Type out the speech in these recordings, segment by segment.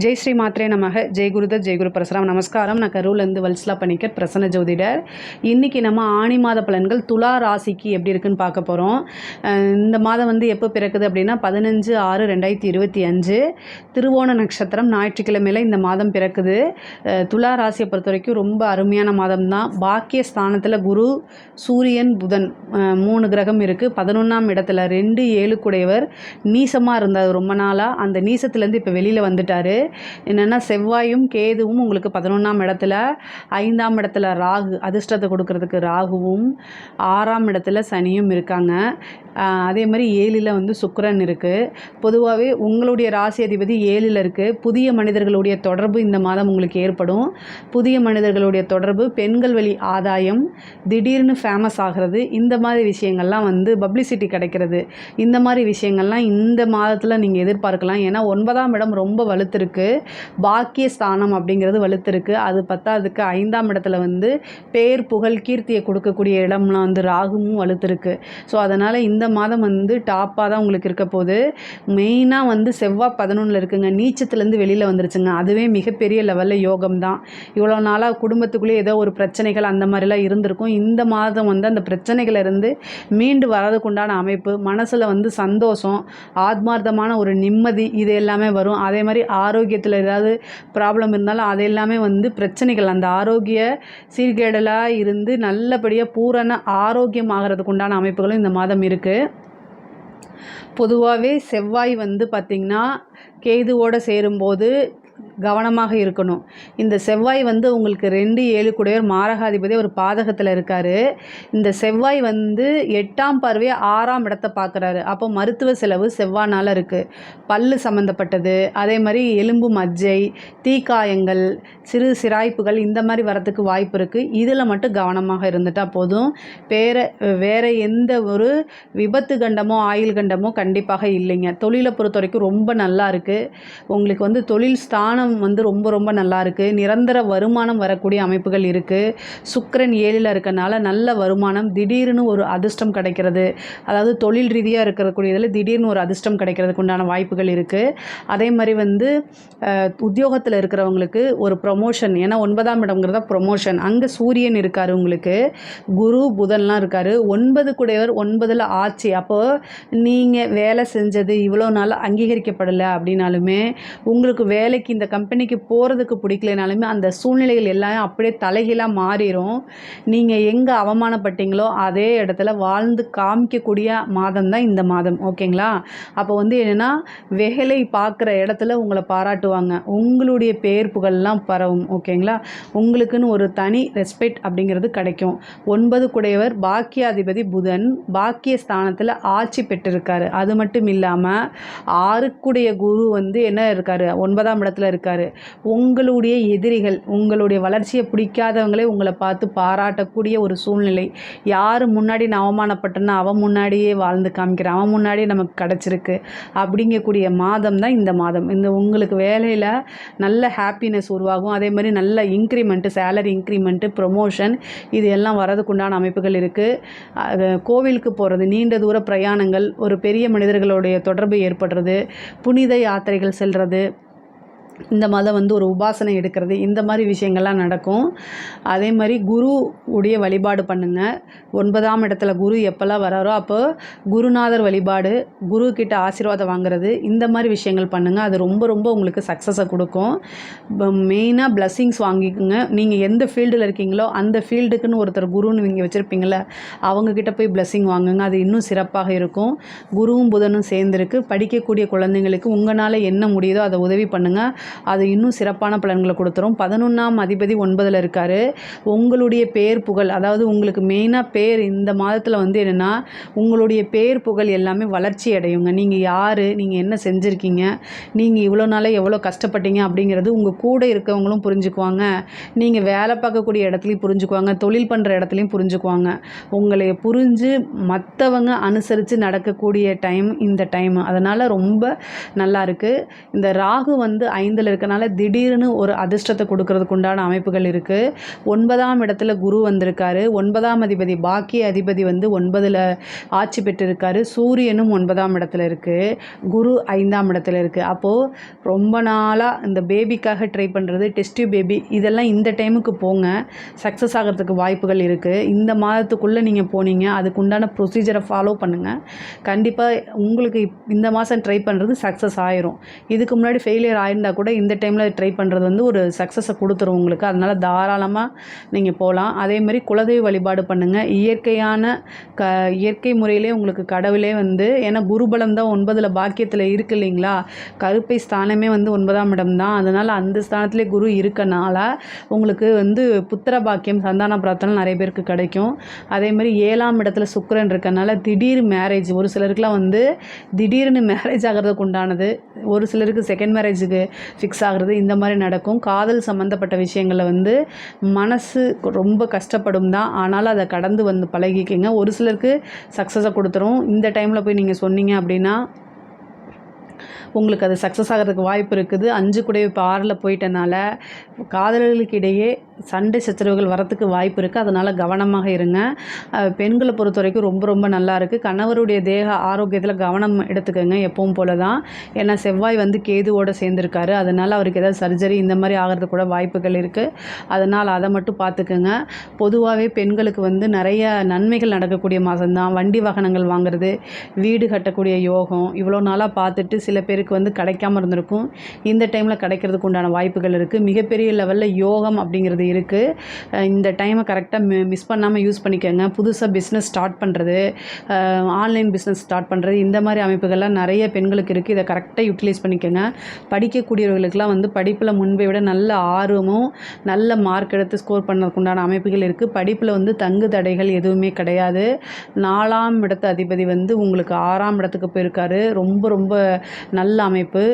ஜெய் ஸ்ரீ மாத்ரே நமக. ஜெய் குருதத் ஜெய் குரு பரசுராம். நமஸ்காரம். நான் கரூர்லேருந்து வல்சலா பணிக்கர், பிரசன்ன ஜோதிடர். இன்றைக்கி நம்ம ஆணி மாத பலன்கள் துலா ராசிக்கு எப்படி இருக்குன்னு பார்க்க போகிறோம். இந்த மாதம் எப்போ பிறக்குது அப்படின்னா 15/6/2025 திருவோண நட்சத்திரம் ஞாயிற்றுக்கிழமையில் இந்த மாதம் பிறக்குது. துலா ராசியை பொறுத்த வரைக்கும் ரொம்ப அருமையான மாதம் தான். பாக்கிய ஸ்தானத்தில் குரு, சூரியன், புதன் 3 கிரகம் இருக்குது. 11ஆம் இடத்துல 2 7 கூடையவர் நீசமாக இருந்தார் ரொம்ப நாளாக. அந்த நீசத்துலேருந்து இப்போ வெளியில் வந்துட்டார். என்னென்னா செவ்வாயும் கேதுவும் உங்களுக்கு 11ஆம் இடத்துல, 5ஆம் இடத்துல ராகு, அதிர்ஷ்டத்தை கொடுக்கறதுக்கு ராகுவும், 6ஆம் இடத்துல சனியும் இருக்காங்க. அதே மாதிரி 7ல் சுக்கிரன் இருக்குது. பொதுவாகவே உங்களுடைய ராசி அதிபதி 7ல் இருக்குது. புதிய மனிதர்களுடைய தொடர்பு இந்த மாதம் உங்களுக்கு ஏற்படும். புதிய மனிதர்களுடைய தொடர்பு, பெண்கள் வழி ஆதாயம், திடீர்னு ஃபேமஸ் ஆகிறது, இந்த மாதிரி விஷயங்கள்லாம் பப்ளிசிட்டி கிடைக்கிறது, இந்த மாதிரி விஷயங்கள்லாம் இந்த மாதத்தில் நீங்கள் எதிர்பார்க்கலாம். ஏன்னா 9ஆம் இடம் ரொம்ப வலுத்திருக்கு. பாக்கிய ஸ்தானம் அப்படிங்கிறது வலுத்திருக்கு. அது பத்தாததுக்கு 5ஆம் இடத்துல பேர் புகழ் கீர்த்தியை கொடுக்கக்கூடிய இடம்லாம் ராகுவும் வலுத்திருக்கு. ஸோ அதனால் இந்த மாதம் டாப்பாக தான் உங்களுக்கு இருக்க போது. மெயினாக செவ்வாய் 11ல் இருக்குங்க. நீச்சத்துலேருந்து வெளியில் வந்துருச்சுங்க. அதுவே மிகப்பெரிய லெவலில் யோகம் தான். இவ்வளோ நாளாக குடும்பத்துக்குள்ளேயே ஏதோ ஒரு பிரச்சனைகள் அந்த மாதிரிலாம் இருந்திருக்கும். இந்த மாதம் அந்த பிரச்சனைகளிலிருந்து மீண்டு வரதுக்குண்டான அமைப்பு, மனசில் சந்தோஷம், ஆத்மார்த்தமான ஒரு நிம்மதி, இது எல்லாமே வரும். அதே மாதிரி ஆரோக்கியத்தில் ஏதாவது ப்ராப்ளம் இருந்தாலும் அது எல்லாமே பிரச்சனைகள், அந்த ஆரோக்கிய சீர்கேடலாக இருந்து நல்லபடியாக பூரண ஆரோக்கியம் ஆகிறதுக்கு உண்டான அமைப்புகளும் இந்த மாதம் இருக்குது. பொதுவாகவே செவ்வாய் பார்த்திங்கன்னா கேதுவோடு சேரும்போது கவனமாக இருக்கணும். இந்த செவ்வாய் உங்களுக்கு 2 7 கூடையவர் மாரகாதிபதி ஒரு பாதகத்தில் இருக்கார். இந்த செவ்வாய் 8ஆம் பார்வையை 6ஆம் இடத்தை பார்க்குறாரு. அப்போ மருத்துவ செலவு செவ்வாய்னால் இருக்குது. பல்லு சம்மந்தப்பட்டது, அதே மாதிரி எலும்பு மஜ்ஜை, தீக்காயங்கள், சிறு சிராய்ப்புகள், இந்த மாதிரி வரத்துக்கு வாய்ப்பு இருக்குது. இதில் மட்டும் கவனமாக இருந்துட்டால் போதும். வேறு எந்த ஒரு விபத்து கண்டமோ ஆயுள் கண்டமோ கண்டிப்பாக இல்லைங்க. தொழிலை பொறுத்த வரைக்கும் ரொம்ப நல்லா இருக்குது. உங்களுக்கு தொழில் ஸ்தானம் ரொம்ப ரொம்ப நல்லா இருக்குது. நிரந்தர வருமானம் வரக்கூடிய அமைப்புகள் இருக்குது. சுக்கிரன் 7ல் இருக்கனால நல்ல வருமானம், திடீர்னு ஒரு அதிர்ஷ்டம் கிடைக்கிறது. அதாவது தொழில் ரீதியாக இருக்கக்கூடிய இதில் திடீர்னு ஒரு அதிர்ஷ்டம் கிடைக்கிறதுக்கு உண்டான வாய்ப்புகள் இருக்குது. அதே மாதிரி உத்தியோகத்தில் இருக்கிறவங்களுக்கு ஒரு ப்ரொமோஷன், ஏன்னா 9ஆம் இடம்ங்கிறதா ப்ரொமோஷன். அங்கே சூரியன் இருக்கார், உங்களுக்கு குரு புதன்லாம் இருக்கார். 9 கூடையவர் 9ல் ஆட்சி. அப்போது நீங்கள் வேலை செஞ்சது இவ்வளோ நாள் அங்கீகரிக்கப்படலை அப்படின்னாலுமே, உங்களுக்கு வேலைக்கு இந்த கம்பெனிக்கு போகிறதுக்கு பிடிக்கலைனாலுமே அந்த சூழ்நிலைகள் எல்லாம் அப்படியே தலைகீழாக மாறிடும். நீங்கள் எங்கே அவமானப்பட்டீங்களோ அதே இடத்துல வாழ்ந்து காமிக்கக்கூடிய மாதம் தான் இந்த மாதம். ஓகேங்களா? அப்போ என்னென்னா வேலை பார்க்குற இடத்துல உங்களை பாராட்டுவாங்க. உங்களுடைய பேர் புகழ்லாம் பரவும். ஓகேங்களா? உங்களுக்குன்னு ஒரு தனி ரெஸ்பெக்ட் அப்படிங்கிறது கிடைக்கும். 9 கூடையவர் பாக்கியாதிபதி புதன் பாக்கிய ஸ்தானத்தில் ஆட்சி பெற்றிருக்காரு. அது மட்டும் இல்லாமல் 6 கூடைய குரு என்ன இருக்கார், 9ஆம் இடத்துல இருக்கார். உங்களுடைய எதிரிகள், உங்களுடைய வளர்ச்சியை பிடிக்காதவங்களே உங்களை பார்த்து பாராட்டக்கூடிய ஒரு சூழ்நிலை. யார் முன்னாடி நான் அவமானப்பட்டேன்னா அவன் முன்னாடியே வாழ்ந்து காமிக்கிறேன், அவன் முன்னாடியே நமக்கு கிடச்சிருக்கு அப்படிங்கக்கூடிய மாதம் தான் இந்த மாதம். உங்களுக்கு வேலையில் நல்ல ஹாப்பினஸ் உருவாகும். அதே மாதிரி நல்ல இன்க்ரிமெண்ட்டு, சேலரி இன்க்ரிமெண்ட்டு, ப்ரொமோஷன், இது எல்லாம் வரதுக்குண்டான அமைப்புகள் இருக்குது. கோவிலுக்கு போகிறது, நீண்ட தூர பிரயாணங்கள், ஒரு பெரிய மனிதர்களுடைய தொடர்பு ஏற்படுறது, புனித யாத்திரைகள் செல்வது, இந்த மாதம் ஒரு உபாசனை எடுக்கிறது, இந்த மாதிரி விஷயங்கள்லாம் நடக்கும். அதே மாதிரி குரு உடைய வழிபாடு பண்ணுங்கள். 9ஆம் இடத்துல குரு எப்போல்லாம் வராரோ அப்போ குருநாதர் வழிபாடு, குரு கிட்ட ஆசீர்வாதம் வாங்குறது, இந்த மாதிரி விஷயங்கள் பண்ணுங்கள். அது ரொம்ப ரொம்ப உங்களுக்கு சக்ஸஸை கொடுக்கும். மெயினாக பிளஸ்ஸிங்ஸ் வாங்கிக்கோங்க. நீங்கள் எந்த ஃபீல்டில் இருக்கீங்களோ அந்த ஃபீல்டுக்குன்னு ஒருத்தர் குருன்னு நீங்கள் வச்சுருப்பீங்கள, அவங்கக்கிட்ட போய் பிளஸ்ஸிங் வாங்குங்க. அது இன்னும் சிறப்பாக இருக்கும். குருவும் புதனும் சேர்ந்துருக்கு. படிக்கக்கூடிய குழந்தைங்களுக்கு உங்களால் என்ன முடியுதோ அதை உதவி பண்ணுங்கள். அது இன்னும் சிறப்பான பலன்களை கொடுத்துரும். 11ஆம் அதிபதி 9ல் இருக்கார். உங்களுடைய பேர் புகழ், அதாவது உங்களுக்கு மெயினாக பேர் இந்த மாதத்தில் என்னென்னா உங்களுடைய பேர் புகழ் எல்லாமே வளர்ச்சி அடையுங்க. நீங்கள் யார், நீங்கள் என்ன செஞ்சுருக்கீங்க, நீங்கள் இவ்வளோ நாளாக எவ்வளோ கஷ்டப்பட்டீங்க அப்படிங்கிறது உங்கள் கூட இருக்கவங்களும் புரிஞ்சுக்குவாங்க. நீங்கள் வேலை பார்க்கக்கூடிய இடத்துலையும் புரிஞ்சுக்குவாங்க, தொழில் பண்ணுற இடத்துலையும் புரிஞ்சுக்குவாங்க. உங்களை புரிஞ்சு மற்றவங்க அனுசரித்து நடக்கக்கூடிய டைம் இந்த டைம். அதனால் ரொம்ப நல்லா இருக்குது. இந்த ராகு 5ல் இருக்கனால திடீர்னு ஒரு அதிர்ஷ்டத்தை கொடுக்கறதுக்கு உண்டான அமைப்புகள் இருக்குது. 9ஆம் இடத்துல குரு வந்திருக்காரு. 9ஆம் அதிபதி பாக்கிய அதிபதி வந்து 9ல் ஆட்சி பெற்றிருக்காரு. சூரியனும் 9ஆம் இடத்துல இருக்குது. குரு 5ஆம் இடத்துல இருக்குது. அப்போது ரொம்ப நாளாக இந்த பேபிக்காக ட்ரை பண்ணுறது, டெஸ்ட் டியூப் பேபி, இதெல்லாம் இந்த டைமுக்கு போங்க, சக்ஸஸ் ஆகிறதுக்கு வாய்ப்புகள் இருக்குது. இந்த மாதத்துக்குள்ளே நீங்கள் போனீங்க, அதுக்கு உண்டான ப்ரொசீஜரை ஃபாலோ பண்ணுங்கள். கண்டிப்பாக உங்களுக்கு இந்த மாதம் ட்ரை பண்ணுறது சக்ஸஸ் ஆயிரும். இதுக்கு முன்னாடி ஃபெயிலியர் ஆயிருந்தால் கூட இந்த டைமில் ட்ரை பண்ணுறது வந்து ஒரு சக்ஸஸை கொடுத்துரும் உங்களுக்கு. அதனால் தாராளமாக நீங்கள் போகலாம். அதேமாதிரி குலதெய்வ வழிபாடு பண்ணுங்கள். இயற்கை முறையிலே உங்களுக்கு கடவுளே வந்து, ஏன்னா குருபலம் தான் 9ல் பாக்கியத்தில் இருக்குது இல்லைங்களா, கருப்பை ஸ்தானமே வந்து 9ஆம் இடம் தான். அதனால் அந்த ஸ்தானத்திலே குரு இருக்கனால உங்களுக்கு வந்து புத்திர பாக்கியம், சந்தான பிரார்த்தனை நிறைய பேருக்கு கிடைக்கும். அதேமாதிரி 7ஆம் இடத்துல சுக்கிரன் இருக்கனால திடீர் மேரேஜ், ஒரு சிலருக்குலாம் வந்து திடீர்னு மேரேஜ் ஆகிறதுக்கு உண்டானது, ஒரு சிலருக்கு செகண்ட் மேரேஜுக்கு ஃபிக்ஸ் ஆகிறது, இந்த மாதிரி நடக்கும். காதல் சம்மந்தப்பட்ட விஷயங்களில் வந்து மனசு ரொம்ப கஷ்டப்படும் தான், ஆனாலும் அதை கடந்து வந்து பழகிக்கிங்க. ஒரு சிலருக்கு சக்ஸஸை கொடுத்துரும். இந்த டைமில் போய் நீங்கள் சொன்னீங்க அப்படின்னா உங்களுக்கு அது சக்ஸஸ் ஆகிறதுக்கு வாய்ப்பு இருக்குது. 5 கூட இப்போ 6ல் போயிட்டனால காதலர்களுக்கு இடையே சண்டை சச்சரவுகள் வரத்துக்கு வாய்ப்பு இருக்குது. அதனால் கவனமாக இருங்க. பெண்களை பொறுத்த வரைக்கும் ரொம்ப ரொம்ப நல்லா இருக்குது. கணவருடைய தேக ஆரோக்கியத்தில் கவனம் எடுத்துக்கோங்க எப்பவும் போல தான். ஏன்னா செவ்வாய் வந்து கேதுவோடு சேர்ந்துருக்காரு. அதனால் அவருக்கு ஏதாவது சர்ஜரி இந்த மாதிரி ஆகிறதுக்கு கூட வாய்ப்புகள் இருக்குது. அதனால் அதை மட்டும் பார்த்துக்கோங்க. பொதுவாகவே பெண்களுக்கு வந்து நிறைய நன்மைகள் நடக்கக்கூடிய மாதம்தான். வண்டி வாகனங்கள் வாங்குறது, வீடு கட்டக்கூடிய யோகம் இவ்வளோ நாளாக பார்த்துட்டு சில பேருக்கு வந்து கிடைக்காம இருந்திருக்கும். இந்த டைமில் கிடைக்கிறதுக்கு உண்டான வாய்ப்புகள் இருக்குது. மிகப்பெரிய லெவலில் யோகம் அப்படிங்கிறது இருக்குது. இந்த டைமை கரெக்டாக மிஸ் பண்ணாமல் யூஸ் பண்ணிக்கோங்க. புதுசாக பிஸ்னஸ் ஸ்டார்ட் பண்ணுறது, ஆன்லைன் பிஸ்னஸ் ஸ்டார்ட் பண்ணுறது, இந்த மாதிரி அமைப்புகள்லாம் நிறைய பெண்களுக்கு இருக்குது. இதை கரெக்டாக யூட்டிலைஸ் பண்ணிக்கோங்க. படிக்கக்கூடியவர்களுக்கெல்லாம் வந்து படிப்பில் முன்பை விட நல்ல ஆர்வமும் நல்ல மார்க் எடுத்து ஸ்கோர் பண்ணதுக்கு உண்டான அமைப்புகள் இருக்குது. படிப்பில் வந்து தங்கு தடைகள் எதுவுமே கிடையாது. 4ஆம் இடத்து அதிபதி வந்து உங்களுக்கு 6ஆம் இடத்துக்கு போயிருக்காரு. ரொம்ப ரொம்ப நல்ல அமைப்பு.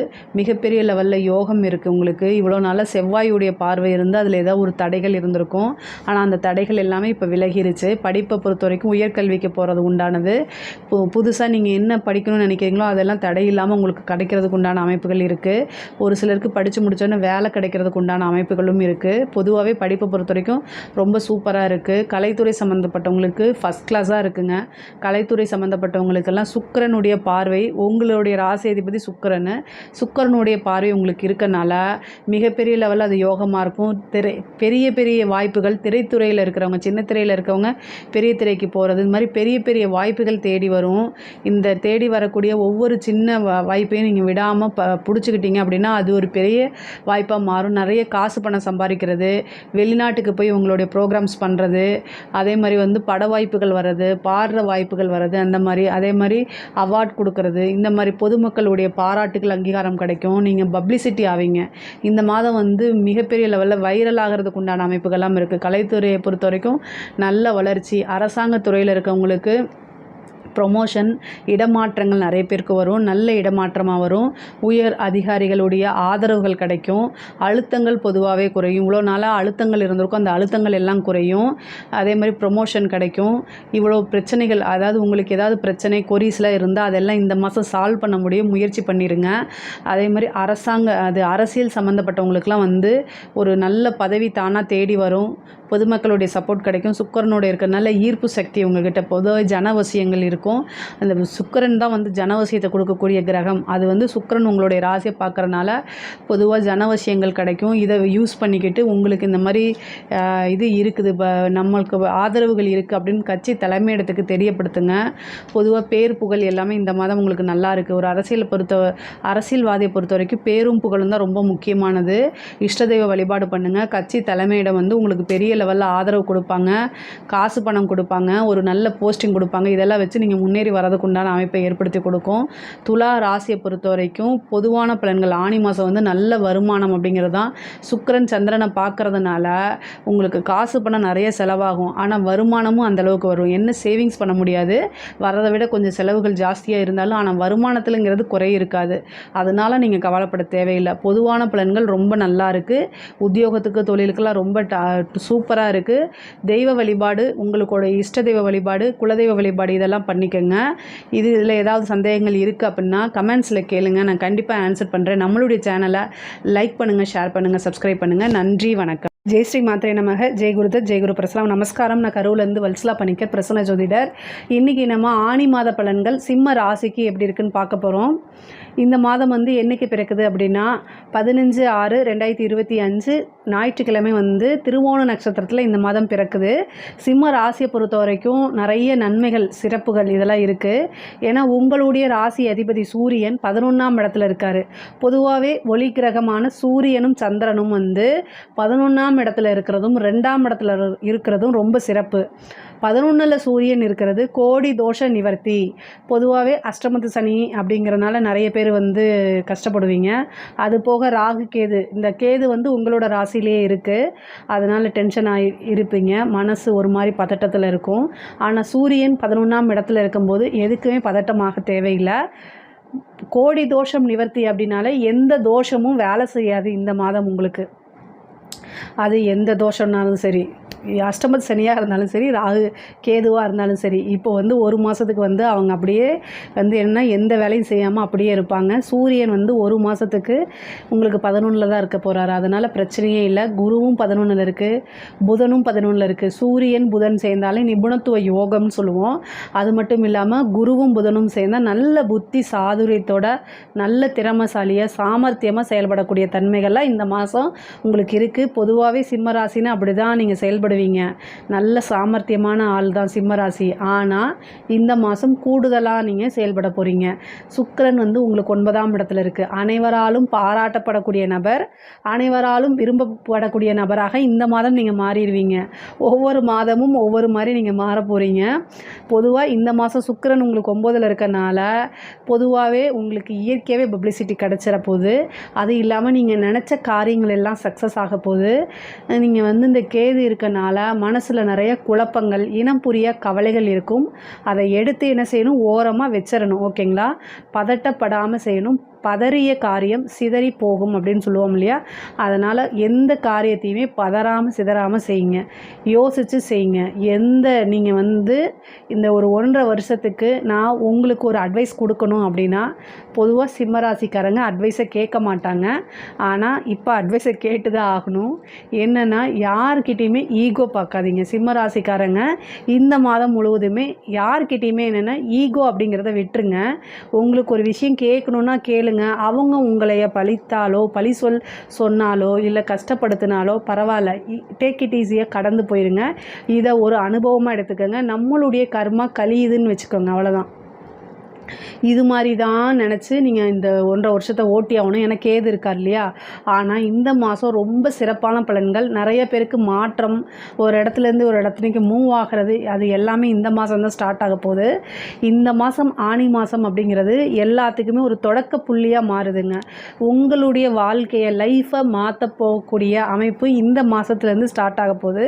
மிகப்பெரிய லெவலில் யோகம் இருக்குது உங்களுக்கு. இவ்வளோ நாளாக செவ்வாயுடைய பார்வை இருந்து அதில் ஏதாவது ஒரு தடைகள் இருந்திருக்கும். ஆனால் அந்த தடைகள் எல்லாமே இப்போ விலகிருச்சு. படிப்பை பொறுத்த வரைக்கும் உயர்கல்விக்கு போகிறது உண்டானது. புதுசாக நீங்கள் என்ன படிக்கணும்னு நினைக்கிறீங்களோ அதெல்லாம் தடை இல்லாமல் உங்களுக்கு கிடைக்கிறதுக்கு உண்டான அமைப்புகள் இருக்குது. ஒரு சிலருக்கு படித்து முடித்தோன்னே வேலை கிடைக்கிறதுக்கு உண்டான அமைப்புகளும் இருக்குது. பொதுவாகவே படிப்பை பொறுத்த வரைக்கும் ரொம்ப சூப்பராக இருக்குது. கலைத்துறை சம்மந்தப்பட்டவங்களுக்கு ஃபஸ்ட் கிளாஸாக இருக்குங்க. கலைத்துறை சம்மந்தப்பட்டவங்களுக்கெல்லாம் சுக்கிரனுடைய பார்வை, உங்களுடைய ராசி அதிபதி சுக்கிரனுடைய பார்வை உங்களுக்கு இருக்கனால மிகப்பெரிய லெவலில் அது யோகமாக இருக்கும். பெரிய பெரிய வாய்ப்புகள், திரைத்துறையில் இருக்கிறவங்க, சின்ன திரையில் இருக்கவங்க பெரிய திரைக்கு போகிறது, இது மாதிரி பெரிய பெரிய வாய்ப்புகள் தேடி வரும். இந்த தேடி வரக்கூடிய ஒவ்வொரு சின்ன வாய்ப்பையும் நீங்கள் விடாமல் பிடிச்சிக்கிட்டீங்க அப்படின்னா அது ஒரு பெரிய வாய்ப்பாக மாறும். நிறைய காசு பணம் சம்பாதிக்கிறது, வெளிநாட்டுக்கு போய் உங்களுடைய ப்ரோக்ராம்ஸ் பண்ணுறது, அதே மாதிரி வந்து பட வாய்ப்புகள் வர்றது, பாடுற வாய்ப்புகள் வர்றது, அந்த மாதிரி அதே மாதிரி அவார்ட் கொடுக்கறது, இந்த மாதிரி பொதுமக்களுடைய பாராட்டுகள் அங்கீகாரம் கிடைக்கும். நீங்கள் பப்ளிசிட்டி ஆவீங்க. இந்த மாதம் வந்து மிகப்பெரிய லெவலில் வைரல் ஆகிறதுக்கு உண்டான அமைப்புகள்லாம் இருக்குது. கலைத்துறையை பொறுத்த வரைக்கும் நல்ல வளர்ச்சி. அரசாங்க துறையில் இருக்கவங்களுக்கு ப்ரொமோஷன், இடமாற்றங்கள் நிறைய பேருக்கு வரும். நல்ல இடமாற்றமாக வரும். உயர் அதிகாரிகளுடைய ஆதரவுகள் கிடைக்கும். அழுத்தங்கள் பொதுவாகவே குறையும். இவ்வளோ நாளாக அழுத்தங்கள் இருந்திருக்கும், அந்த அழுத்தங்கள் எல்லாம் குறையும். அதே மாதிரி ப்ரொமோஷன் கிடைக்கும். இவ்வளோ பிரச்சனைகள், அதாவது உங்களுக்கு ஏதாவது பிரச்சனை கொரீஸில் இருந்தால் அதெல்லாம் இந்த மாதம் சால்வ் பண்ண முடியும். முயற்சி பண்ணிடுங்க. அதே மாதிரி அரசியல் சம்மந்தப்பட்டவங்களுக்கெல்லாம் வந்து ஒரு நல்ல பதவி தானாக தேடி வரும். பொதுமக்களுடைய சப்போர்ட் கிடைக்கும். சுக்கிரனோட இருக்கிறனால ஈர்ப்பு சக்தி உங்கள்கிட்ட பொதுவாக ஜனவசியங்கள் இருக்கும். அந்த சுக்கிரன் தான் வந்து ஜனவசியத்தை கொடுக்கக்கூடிய கிரகம். அது வந்து சுக்கிரன் உங்களுடைய ராசியை பார்க்குறனால பொதுவாக ஜனவசியங்கள் கிடைக்கும். இதை யூஸ் பண்ணிக்கிட்டு உங்களுக்கு இந்த மாதிரி இது இருக்குது, நம்மளுக்கு ஆதரவுகள் இருக்குது அப்படின்னு கட்சி தலைமையிடத்துக்கு தெரியப்படுத்துங்க. பொதுவாக பேர் புகழ் எல்லாமே இந்த மாதம் உங்களுக்கு நல்லா இருக்குது. ஒரு அரசியல்வாதியை பொறுத்த வரைக்கும் பேரும் புகழும் தான் ரொம்ப முக்கியமானது. இஷ்டதெய்வ வழிபாடு பண்ணுங்கள். கட்சி தலைமையிடம் வந்து உங்களுக்கு பெரிய லெவலில் ஆதரவு கொடுப்பாங்க, காசு பணம் கொடுப்பாங்க, ஒரு நல்ல போஸ்டிங் கொடுப்பாங்க. இதெல்லாம் வச்சு நீங்கள் முன்னேறி வரதுக்கு உண்டான அமைப்பை ஏற்படுத்தி கொடுக்கும். துலா ராசியை பொறுத்த வரைக்கும் பொதுவான பலன்கள், ஆணி மாதம் வந்து நல்ல வருமானம் அப்படிங்கிறது தான். சுக்கிரன் சந்திரனை பார்க்கறதுனால உங்களுக்கு காசு பணம் நிறைய செலவாகும், ஆனால் வருமானமும் அந்தளவுக்கு வரும். என்ன சேவிங்ஸ் பண்ண முடியாது, வரதை விட கொஞ்சம் செலவுகள் ஜாஸ்தியாக இருந்தாலும் ஆனால் வருமானத்துலங்கிறது குறை இருக்காது. அதனால் நீங்கள் கவலைப்பட தேவையில்லை. பொதுவான பலன்கள் ரொம்ப நல்லா இருக்குது. உத்தியோகத்துக்கு தொழிலுக்கெல்லாம் ரொம்ப சூப்பராக இருக்குது. தெய்வ வழிபாடு, உங்களுடைய இஷ்ட தெய்வ வழிபாடு, குலதெய்வ வழிபாடு இதெல்லாம் பண்ணிக்கோங்க. இதில் ஏதாவது சந்தேகங்கள் இருக்குது அப்படின்னா கமெண்ட்ஸில் கேளுங்க, நான் கண்டிப்பாக ஆன்சர் பண்ணுறேன். நம்மளுடைய சேனலை லைக் பண்ணுங்கள், ஷேர் பண்ணுங்கள், சப்ஸ்கிரைப் பண்ணுங்கள். நன்றி, வணக்கம். ஜெய் ஸ்ரீ மாத்ரே நமக. ஜெய் குருதத், ஜெய் குரு பிரசலாம். நமஸ்காரம். நான் கரூர்லேருந்து வல்சலா பணிக்கர், பிரசன்ன ஜோதிடர். இன்றைக்கி நம்ம ஆனி மாத பலன்கள் சிம்ம ராசிக்கு எப்படி இருக்குன்னு பார்க்க போகிறோம். இந்த மாதம் வந்து என்றைக்கு பிறக்குது அப்படின்னா 15/6/2025 ஞாயிற்றுக்கிழமை வந்து திருவோண நட்சத்திரத்தில் இந்த மாதம் பிறக்குது. சிம்ம ராசியை பொறுத்த வரைக்கும் நிறைய நன்மைகள், சிறப்புகள் இதெல்லாம் இருக்குது. ஏன்னா உங்களுடைய ராசி அதிபதி சூரியன் 11ஆம் இடத்துல இருக்கார். பொதுவாகவே ஒளி கிரகமான சூரியனும் சந்திரனும் வந்து 11ஆம் இடத்துல இருக்கிறதும் 2ஆம் இடத்துல இருக்கிறதும் ரொம்ப சிறப்பு. 11ல் சூரியன் இருக்கிறது கோடி தோஷ நிவர்த்தி. பொதுவாகவே அஷ்டமத்து சனி அப்படிங்கிறனால நிறைய பேர் வந்து கஷ்டப்படுவீங்க. அது போக ராகு கேது, இந்த கேது வந்து உங்களோட ராசியிலே இருக்குது. அதனால் டென்ஷன் இருப்பீங்க, மனசு ஒரு மாதிரி பதட்டத்தில் இருக்கும். ஆனால் சூரியன் 11ஆம் இடத்துல இருக்கும்போது எதுக்குமே பதட்டமாக தேவையில்லை. கோடி தோஷம் நிவர்த்தி அப்படின்னால எந்த தோஷமும் வேலை செய்யாது இந்த மாதம் உங்களுக்கு. அது எந்த தோஷம்னாலும் சரி, அஷ்டமத்து சனியாக இருந்தாலும் சரி, ராகு கேதுவாக இருந்தாலும் சரி, இப்போ வந்து ஒரு மாதத்துக்கு வந்து அவங்க அப்படியே வந்து என்ன எந்த வேலையும் செய்யாமல் அப்படியே இருப்பாங்க. சூரியன் வந்து ஒரு மாதத்துக்கு உங்களுக்கு 11ல் தான் இருக்க போகிறாரு. அதனால் பிரச்சனையே இல்லை. குருவும் 11ல் இருக்குது, புதனும் 11ல் இருக்குது. சூரியன் புதன் சேர்ந்தாலே நிபுணத்துவ யோகம்னு சொல்லுவோம். அது மட்டும் இல்லாமல் குருவும் புதனும் சேர்ந்தால் நல்ல புத்தி சாதுரியத்தோட நல்ல திறமைசாலியாக சாமர்த்தியமாக செயல்படக்கூடிய தன்மைகள்லாம் இந்த மாதம் உங்களுக்கு இருக்குது. பொதுவாகவே சிம்மராசின்னு அப்படி தான் நீங்கள் செயல்படுவீங்க. நல்ல சாமர்த்தியமான ஆள் தான் சிம்மராசி. ஆனால் இந்த மாதம் கூடுதலாக நீங்கள் செயல்பட போகிறீங்க. சுக்கிரன் வந்து உங்களுக்கு 9ஆம் இடத்துல இருக்குது. அனைவராலும் பாராட்டப்படக்கூடிய நபர், அனைவராலும் விரும்பப்படக்கூடிய நபராக இந்த மாதம் நீங்கள் மாறிடுவீங்க. ஒவ்வொரு மாதமும் ஒவ்வொரு மாதிரி நீங்கள் மாற போகிறீங்க. பொதுவாக இந்த மாதம் சுக்கிரன் உங்களுக்கு 9ல் இருக்கனால பொதுவாகவே உங்களுக்கு இயற்கையாகவே பப்ளிசிட்டி கிடச்சிட போகுது. அது இல்லாமல் நீங்கள் நினச்ச காரியங்கள் எல்லாம் சக்ஸஸ் ஆக போகுது. நீங்கள் வந்து இந்த கேது இருக்கனால மனசில் நிறைய குழப்பங்கள், இனம் புரிய கவலைகள் இருக்கும். அதை எடுத்து என்ன செய்யணும், ஓரமாக வச்சிடணும். ஓகேங்களா? பதட்டப்படாமல் செய்யணும். பதறிய காரியம் சிதறி போகும் அப்படின்னு சொல்லுவோம் இல்லையா? அதனால் எந்த காரியத்தையுமே பதறாமல் சிதறாமல் செய்யுங்க, யோசித்து செய்யுங்க. நீங்கள் வந்து இந்த ஒரு 1.5 வருஷத்துக்கு நான் உங்களுக்கு ஒரு அட்வைஸ் கொடுக்கணும் அப்படின்னா, பொதுவாக சிம்மராசிக்காரங்க அட்வைஸை கேட்க மாட்டாங்க. ஆனால் இப்போ அட்வைஸை கேட்டு தான் ஆகணும். என்னென்னா, யார்கிட்டையுமே ஈகோ பார்க்காதீங்க. சிம்மராசிக்காரங்க இந்த மாதம் முழுவதுமே யார்கிட்டையுமே என்னென்னா ஈகோ அப்படிங்கிறத விட்டுருங்க. உங்களுக்கு ஒரு விஷயம் கேட்கணுன்னா கேளுங்க. அவங்க உங்களைய பழித்தாலோ பழி சொன்னாலோ இல்லை கஷ்டப்படுத்தினாலோ பரவாயில்ல, டேக் இட் ஈஸியாக கடந்து போயிருங்க. இதை ஒரு அனுபவமாக எடுத்துக்கோங்க. நம்மளுடைய கர்மா கழியுதுன்னு வச்சுக்கோங்க, அவ்வளோதான். இது மாதிரி தான் நினச்சி நீங்கள் இந்த 1.5 வருஷத்தை ஓட்டி ஆகணும். ஏன்னா கேது இருக்கார் இல்லையா? ஆனால் இந்த மாதம் ரொம்ப சிறப்பான பலன்கள். நிறைய பேருக்கு மாற்றம், ஒரு இடத்துலேருந்து ஒரு இடத்துக்கு மூவ் ஆகிறது, அது எல்லாமே இந்த மாதம் தான் ஸ்டார்ட் ஆக போகுது. இந்த மாதம் ஆனி மாதம் அப்படிங்கிறது எல்லாத்துக்குமே ஒரு தொடக்க புள்ளியாக மாறுதுங்க. உங்களுடைய வாழ்க்கையை, லைஃப்பை மாற்ற போகக்கூடிய அமைப்பு இந்த மாதத்துலேருந்து ஸ்டார்ட் ஆக போகுது.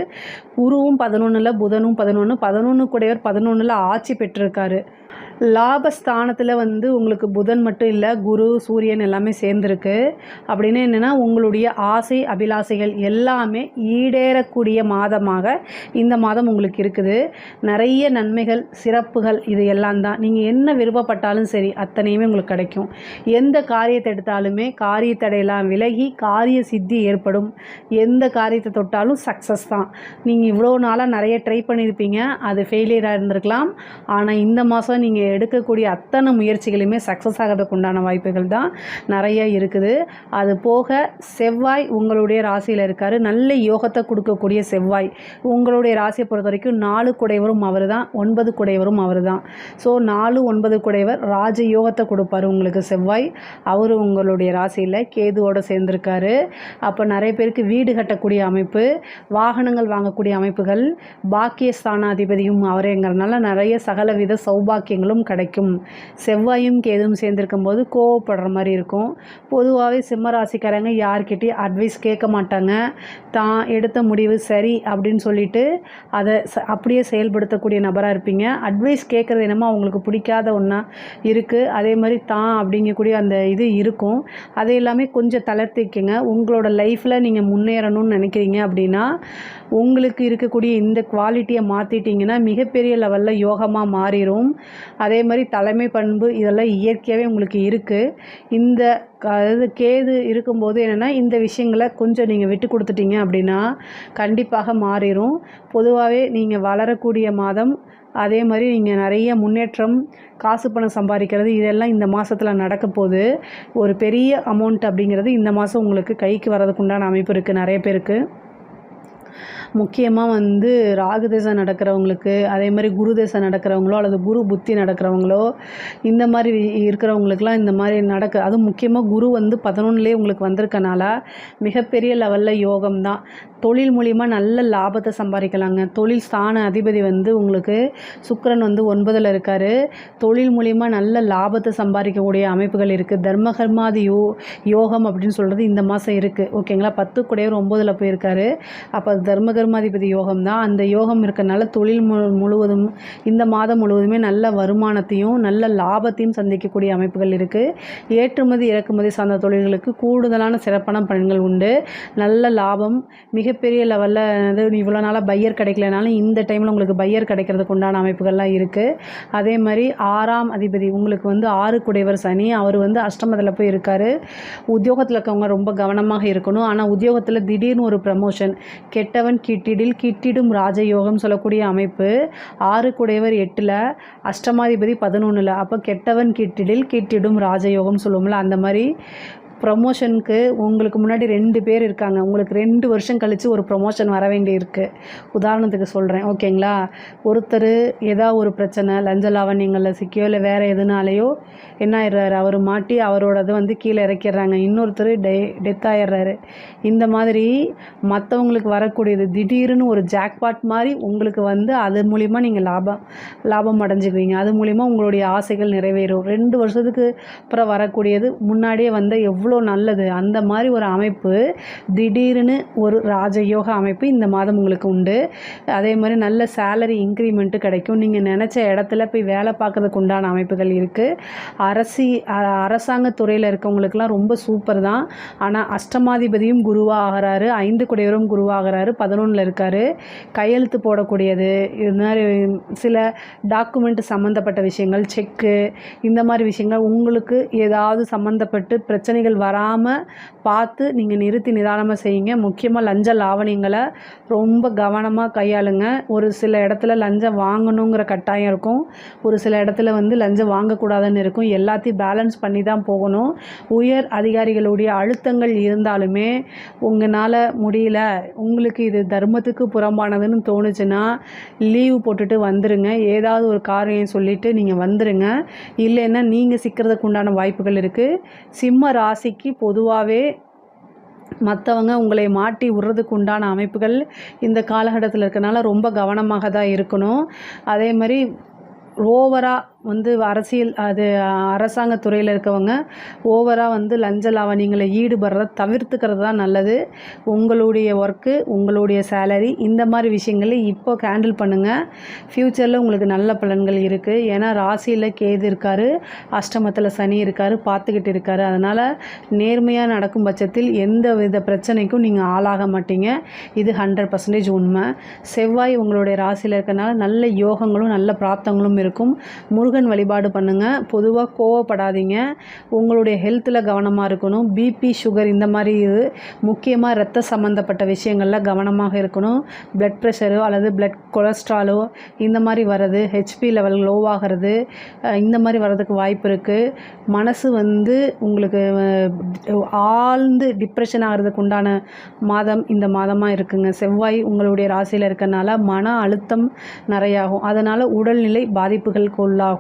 குருவும் 11ல், புதனும் 11 கூடையவர் 11ல் ஆட்சி பெற்றிருக்காரு. லாபஸ்தானத்தில் வந்து உங்களுக்கு புதன் மட்டும் இல்லை, குரு சூரியன் எல்லாமே சேர்ந்துருக்கு. அப்படின்னு என்னென்னா உங்களுடைய ஆசை அபிலாசைகள் எல்லாமே ஈடேறக்கூடிய மாதமாக இந்த மாதம் உங்களுக்கு இருக்குது. நிறைய நன்மைகள், சிறப்புகள் இது எல்லாம் தான். நீங்கள் என்ன விருப்பப்பட்டாலும் சரி அத்தனையுமே உங்களுக்கு கிடைக்கும். எந்த காரியத்தை எடுத்தாலுமே காரிய தடையெல்லாம் விலகி காரிய சித்தி ஏற்படும். எந்த காரியத்தை தொட்டாலும் சக்ஸஸ் தான். நீங்கள் இவ்வளோ நாளாக நிறைய ட்ரை பண்ணியிருப்பீங்க, அது ஃபெயிலியராக இருந்திருக்கலாம். ஆனால் இந்த மாதம் நீங்கள் எடுக்கக்கூடிய அத்தனை முயற்சிகளுமே சக்ஸஸ் ஆகிறதுக்கு உண்டான வாய்ப்புகள் தான் நிறைய இருக்குது. அது போக செவ்வாய் உங்களுடைய ராசியில் இருக்கார். நல்ல யோகத்தை கொடுக்கக்கூடிய செவ்வாய் உங்களுடைய ராசியை பொறுத்த வரைக்கும் 4 குடைவரும் அவர் தான், 9 குடைவரும் அவர் தான். ஸோ 4, 9 குடைவர் ராஜ யோகத்தை கொடுப்பார் உங்களுக்கு செவ்வாய். அவர் உங்களுடைய ராசியில் கேதுவோடு சேர்ந்துருக்காரு. அப்போ நிறைய பேருக்கு வீடு கட்டக்கூடிய அமைப்பு, வாகனங்கள் வாங்கக்கூடிய அமைப்புகள், பாக்கியஸ்தானாதிபதியும் அவரேங்கிறதுனால நிறைய சகலவித சௌபாக்கியங்களும் மாற்றங்களும் கிடைக்கும். செவ்வாயும் கேதுவும் சேர்ந்திருக்கும் போது கோவப்படுற மாதிரி இருக்கும். பொதுவாகவே சிம்ம ராசிக்காரங்க யார்கிட்டையும் அட்வைஸ் கேட்க மாட்டாங்க. தான் எடுத்த முடிவு சரி அப்படின்னு சொல்லிட்டு அதை அப்படியே செயல்படுத்தக்கூடிய நபராக இருப்பீங்க. அட்வைஸ் கேட்குறது என்னமோ அவங்களுக்கு பிடிக்காத ஒன்றா இருக்குது. அதே மாதிரி தான் அப்படிங்கக்கூடிய அந்த இது இருக்கும். அதை எல்லாமே கொஞ்சம் தளர்த்திக்கங்க. உங்களோட லைஃப்பில் நீங்கள் முன்னேறணும்னு நினைக்கிறீங்க அப்படின்னா உங்களுக்கு இருக்கக்கூடிய இந்த குவாலிட்டியை மாற்றிட்டிங்கன்னா மிகப்பெரிய லெவலில் யோகமாக மாறிடும். அதே மாதிரி தலைமை பண்பு இதெல்லாம் இயற்கையாகவே உங்களுக்கு இருக்குது. இந்த அதாவது கேது இருக்கும்போது என்னென்னா இந்த விஷயங்களை கொஞ்சம் நீங்கள் விட்டு கொடுத்துட்டீங்க அப்படின்னா கண்டிப்பாக மாறிடும். பொதுவாகவே நீங்கள் வளரக்கூடிய மாதம். அதே மாதிரி நீங்கள் நிறைய முன்னேற்றம், காசு பணம் சம்பாதிக்கிறது இதெல்லாம் இந்த மாதத்தில் நடக்க போகுது. ஒரு பெரிய அமௌண்ட் அப்படிங்கிறது இந்த மாதம் உங்களுக்கு கைக்கு வரதுக்கு உண்டான அமைப்பு இருக்குது நிறைய பேருக்கு. முக்கியமாக வந்து ராகு திசை நடக்கிறவங்களுக்கு, அதே மாதிரி குரு திசை நடக்கிறவங்களோ அல்லது குரு புத்தி நடக்கிறவங்களோ இந்த மாதிரி இருக்கிறவங்களுக்குலாம் இந்த மாதிரி அதுவும் முக்கியமாக குரு வந்து 11லேயே உங்களுக்கு வந்திருக்கனால மிகப்பெரிய லெவலில் யோகம் தான். தொழில் மூலிமா நல்ல லாபத்தை சம்பாதிக்கலாங்க. தொழில் ஸ்தான அதிபதி வந்து உங்களுக்கு சுக்கிரன் வந்து 9ல் இருக்கார். தொழில் மூலிமா நல்ல லாபத்தை சம்பாதிக்கக்கூடிய அமைப்புகள் இருக்குது. தர்மகர்மாதி யோகம் அப்படின்னு சொல்கிறது இந்த மாதம் இருக்குது. ஓகேங்களா? 10 கூடையவர் 9ல் போயிருக்காரு. அப்போ அது தர்மகர்மாதிபதி யோகம் தான். அந்த யோகம் இருக்கனால தொழில் முழுவதும் இந்த மாதம் முழுவதுமே நல்ல வருமானத்தையும் நல்ல லாபத்தையும் சந்திக்கக்கூடிய அமைப்புகள் இருக்குது. ஏற்றுமதி இறக்குமதி சார்ந்த தொழில்களுக்கு கூடுதலான சிறப்பான பலன்கள் உண்டு. நல்ல லாபம், மிகப்பெரிய லெவலில் இவ்வளோ நாளாக பையர் கிடைக்கலனாலும் இந்த டைமில் உங்களுக்கு பையர் கிடைக்கிறதுக்கு உண்டான அமைப்புகள்லாம் இருக்குது. அதே மாதிரி 6ஆம் அதிபதி உங்களுக்கு வந்து 6 குடைவர் சனி, அவர் வந்து அஷ்டமத்தில் போய் இருக்கார். உத்தியோகத்தில் இருக்கவங்க ரொம்ப கவனமாக இருக்கணும். ஆனால் உத்தியோகத்தில் திடீர்னு ஒரு ப்ரமோஷன், கெட்டவன் கிட்டிடும் ராஜயோகம் சொல்லக்கூடிய அமைப்பு. 6 குடைவர் 8ல், அஷ்டமாதிபதி 11ல். அப்போ கெட்டவன் கிட்டிடும் ராஜயோகம் சொல்லுவோம்ல, அந்த மாதிரி ப்ரமோஷனுக்கு உங்களுக்கு முன்னாடி 2 பேர் இருக்காங்க. உங்களுக்கு 2 வருஷம் கழித்து ஒரு ப்ரமோஷன் வர வேண்டி இருக்குது. உதாரணத்துக்கு சொல்கிறேன். ஓகேங்களா? ஒருத்தர் ஏதாவது ஒரு பிரச்சனை, லஞ்ச லாவண்யங்களில் சிக்கியோ இல்லை வேறு எதுனாலேயோ என்ன ஆயிடுறாரு, அவர் மாட்டி அவரோடது வந்து கீழே இறக்கிடுறாங்க. இன்னொருத்தர் டெத் ஆயிடுறாரு. இந்த மாதிரி மற்றவங்களுக்கு வரக்கூடியது திடீர்னு ஒரு ஜாக்பாட் மாதிரி உங்களுக்கு வந்து அது மூலிமா நீங்கள் லாபம் அடைஞ்சிக்குவீங்க. அது மூலிமா உங்களுடைய ஆசைகள் நிறைவேறும். 2 வருஷத்துக்கு அப்புறம் வரக்கூடியது முன்னாடியே வந்து எவ்வளோ நல்லது. அந்த மாதிரி ஒரு அமைப்பு, திடீர்னு ஒரு ராஜயோக அமைப்பு இந்த மாதம் உங்களுக்கு உண்டு. அதே மாதிரி நல்ல சேலரி இன்க்ரிமெண்ட்டு கிடைக்கும். நீங்கள் நினச்ச இடத்துல போய் வேலை பார்க்குறதுக்கு உண்டான அமைப்புகள் இருக்குது. அரசாங்க துறையில் இருக்கவங்களுக்கெல்லாம் ரொம்ப சூப்பர் தான். ஆனால் அஷ்டமாதிபதியும் குருவாக ஆகிறாரு, 5 குடையவரும் குருவாகிறாரு, 11ல் இருக்கார். கையெழுத்து போடக்கூடியது, இது மாதிரி சில டாக்குமெண்ட் சம்மந்தப்பட்ட விஷயங்கள், செக்கு, இந்த மாதிரி விஷயங்கள் உங்களுக்கு ஏதாவது சம்மந்தப்பட்டு பிரச்சனைகள் வராமல் பார்த்து நீங்கள் நிறுத்தி நிதானமாக செய்யுங்க. முக்கியமாக லஞ்ச லாவணியங்களை ரொம்ப கவனமாக கையாளுங்க. ஒரு சில இடத்துல லஞ்சம் வாங்கணுங்கிற கட்டாயம் இருக்கும், ஒரு சில இடத்துல வந்து லஞ்சம் வாங்கக்கூடாதுன்னு இருக்கும். எல்லாத்தையும் பேலன்ஸ் பண்ணி தான் போகணும். உயர் அதிகாரிகளுடைய அழுத்தங்கள் இருந்தாலுமே உங்களால் முடியல, உங்களுக்கு இது தர்மத்துக்கு புறம்பானதுன்னு தோணுச்சுன்னா லீவு போட்டுட்டு வந்துடுங்க. ஏதாவது ஒரு காரியம் சொல்லிவிட்டு நீங்கள் வந்துடுங்க. இல்லைன்னா நீங்கள் சிக்கிறதுக்கு உண்டான வாய்ப்புகள் இருக்குது. சிம்ம ராசிக்கு பொதுவாகவே மற்றவங்க உங்களை மாட்டி விடுறதுக்கு உண்டான அமைப்புகள் இந்த காலகட்டத்தில் இருக்கனால ரொம்ப கவனமாக தான் இருக்கணும். அதே மாதிரி ஓவராக வந்து அரசியல் அரசாங்க துறையில் இருக்கவங்க ஓவராக வந்து லஞ்ச லாவணியங்களை ஈடுபடுறத தவிர்த்துக்கிறது தான் நல்லது. உங்களுடைய ஒர்க்கு, உங்களுடைய சேலரி, இந்த மாதிரி விஷயங்களை இப்போ ஹேண்டில் பண்ணுங்கள். ஃப்யூச்சரில் உங்களுக்கு நல்ல பலன்கள் இருக்குது. ஏன்னா ராசியில் கேது இருக்கார், அஷ்டமத்தில் சனி இருக்கார், பார்த்துக்கிட்டு இருக்கார். அதனால் நேர்மையாக நடக்கும் பட்சத்தில் எந்த வித பிரச்சனைக்கும் நீங்கள் ஆளாக மாட்டீங்க. இது 100% உண்மை. செவ்வாய் உங்களுடைய ராசியில் இருக்கனால நல்ல யோகங்களும் நல்ல பிராப்தங்களும் இருக்கும். முருகன் வழிபாடு பண்ணுங்கள். பொதுவாக கோவப்படாதீங்க. உங்களுடைய ஹெல்த்தில் கவனமாக இருக்கணும். பிபி, சுகர் இந்த மாதிரி முக்கியமாக இரத்த சம்மந்தப்பட்ட விஷயங்களில் கவனமாக இருக்கணும். பிளட் ப்ரெஷரோ அல்லது பிளட் கொலஸ்ட்ராலோ இந்த மாதிரி வர்றது, ஹெச்பி லெவல் லோவாகிறது, இந்த மாதிரி வர்றதுக்கு வாய்ப்பு இருக்குது. மனசு வந்து உங்களுக்கு ஆழ்ந்து டிப்ரெஷன் ஆகிறதுக்கு உண்டான மாதம் இந்த மாதமாக இருக்குங்க. செவ்வாய் உங்களுடைய ராசியில் இருக்கனால மன அழுத்தம் நிறையாகும். அதனால் உடல்நிலை பாதிப்புகளுக்கு உள்ளாகும்.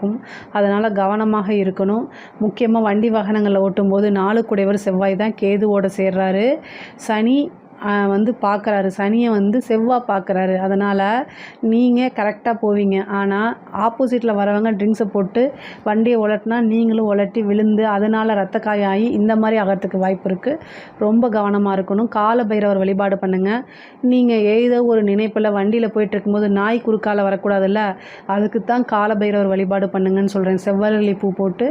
அதனால் கவனமாக இருக்கணும். முக்கியமாக வண்டி வாகனங்களில் ஓட்டும்போது 4 குடைவர் செவ்வாய் தான் கேதுவோடு சேர்றாரு. சனி வந்து பார்க்குறாரு, சனியை வந்து செவ்வாய் பார்க்குறாரு. அதனால் நீங்கள் கரெக்டாக போவீங்க. ஆனால் ஆப்போசிட்டில் வரவங்க ட்ரிங்க்ஸை போட்டு வண்டியை உலட்டினா நீங்களும் உலட்டி விழுந்து அதனால் ரத்த காயம் ஆகி இந்த மாதிரி ஆகிறதுக்கு வாய்ப்பு இருக்குது. ரொம்ப கவனமாக இருக்கணும். கால பைரவர் வழிபாடு பண்ணுங்கள். நீங்கள் ஏதோ ஒரு நினைப்பில் வண்டியில் போயிட்டுருக்கும்போது நாய் குறுக்கால வரக்கூடாதுல்ல, அதுக்கு தான் கால பைரவர் வழிபாடு பண்ணுங்கன்னு சொல்கிறேன். செவ்வரளி பூ போட்டு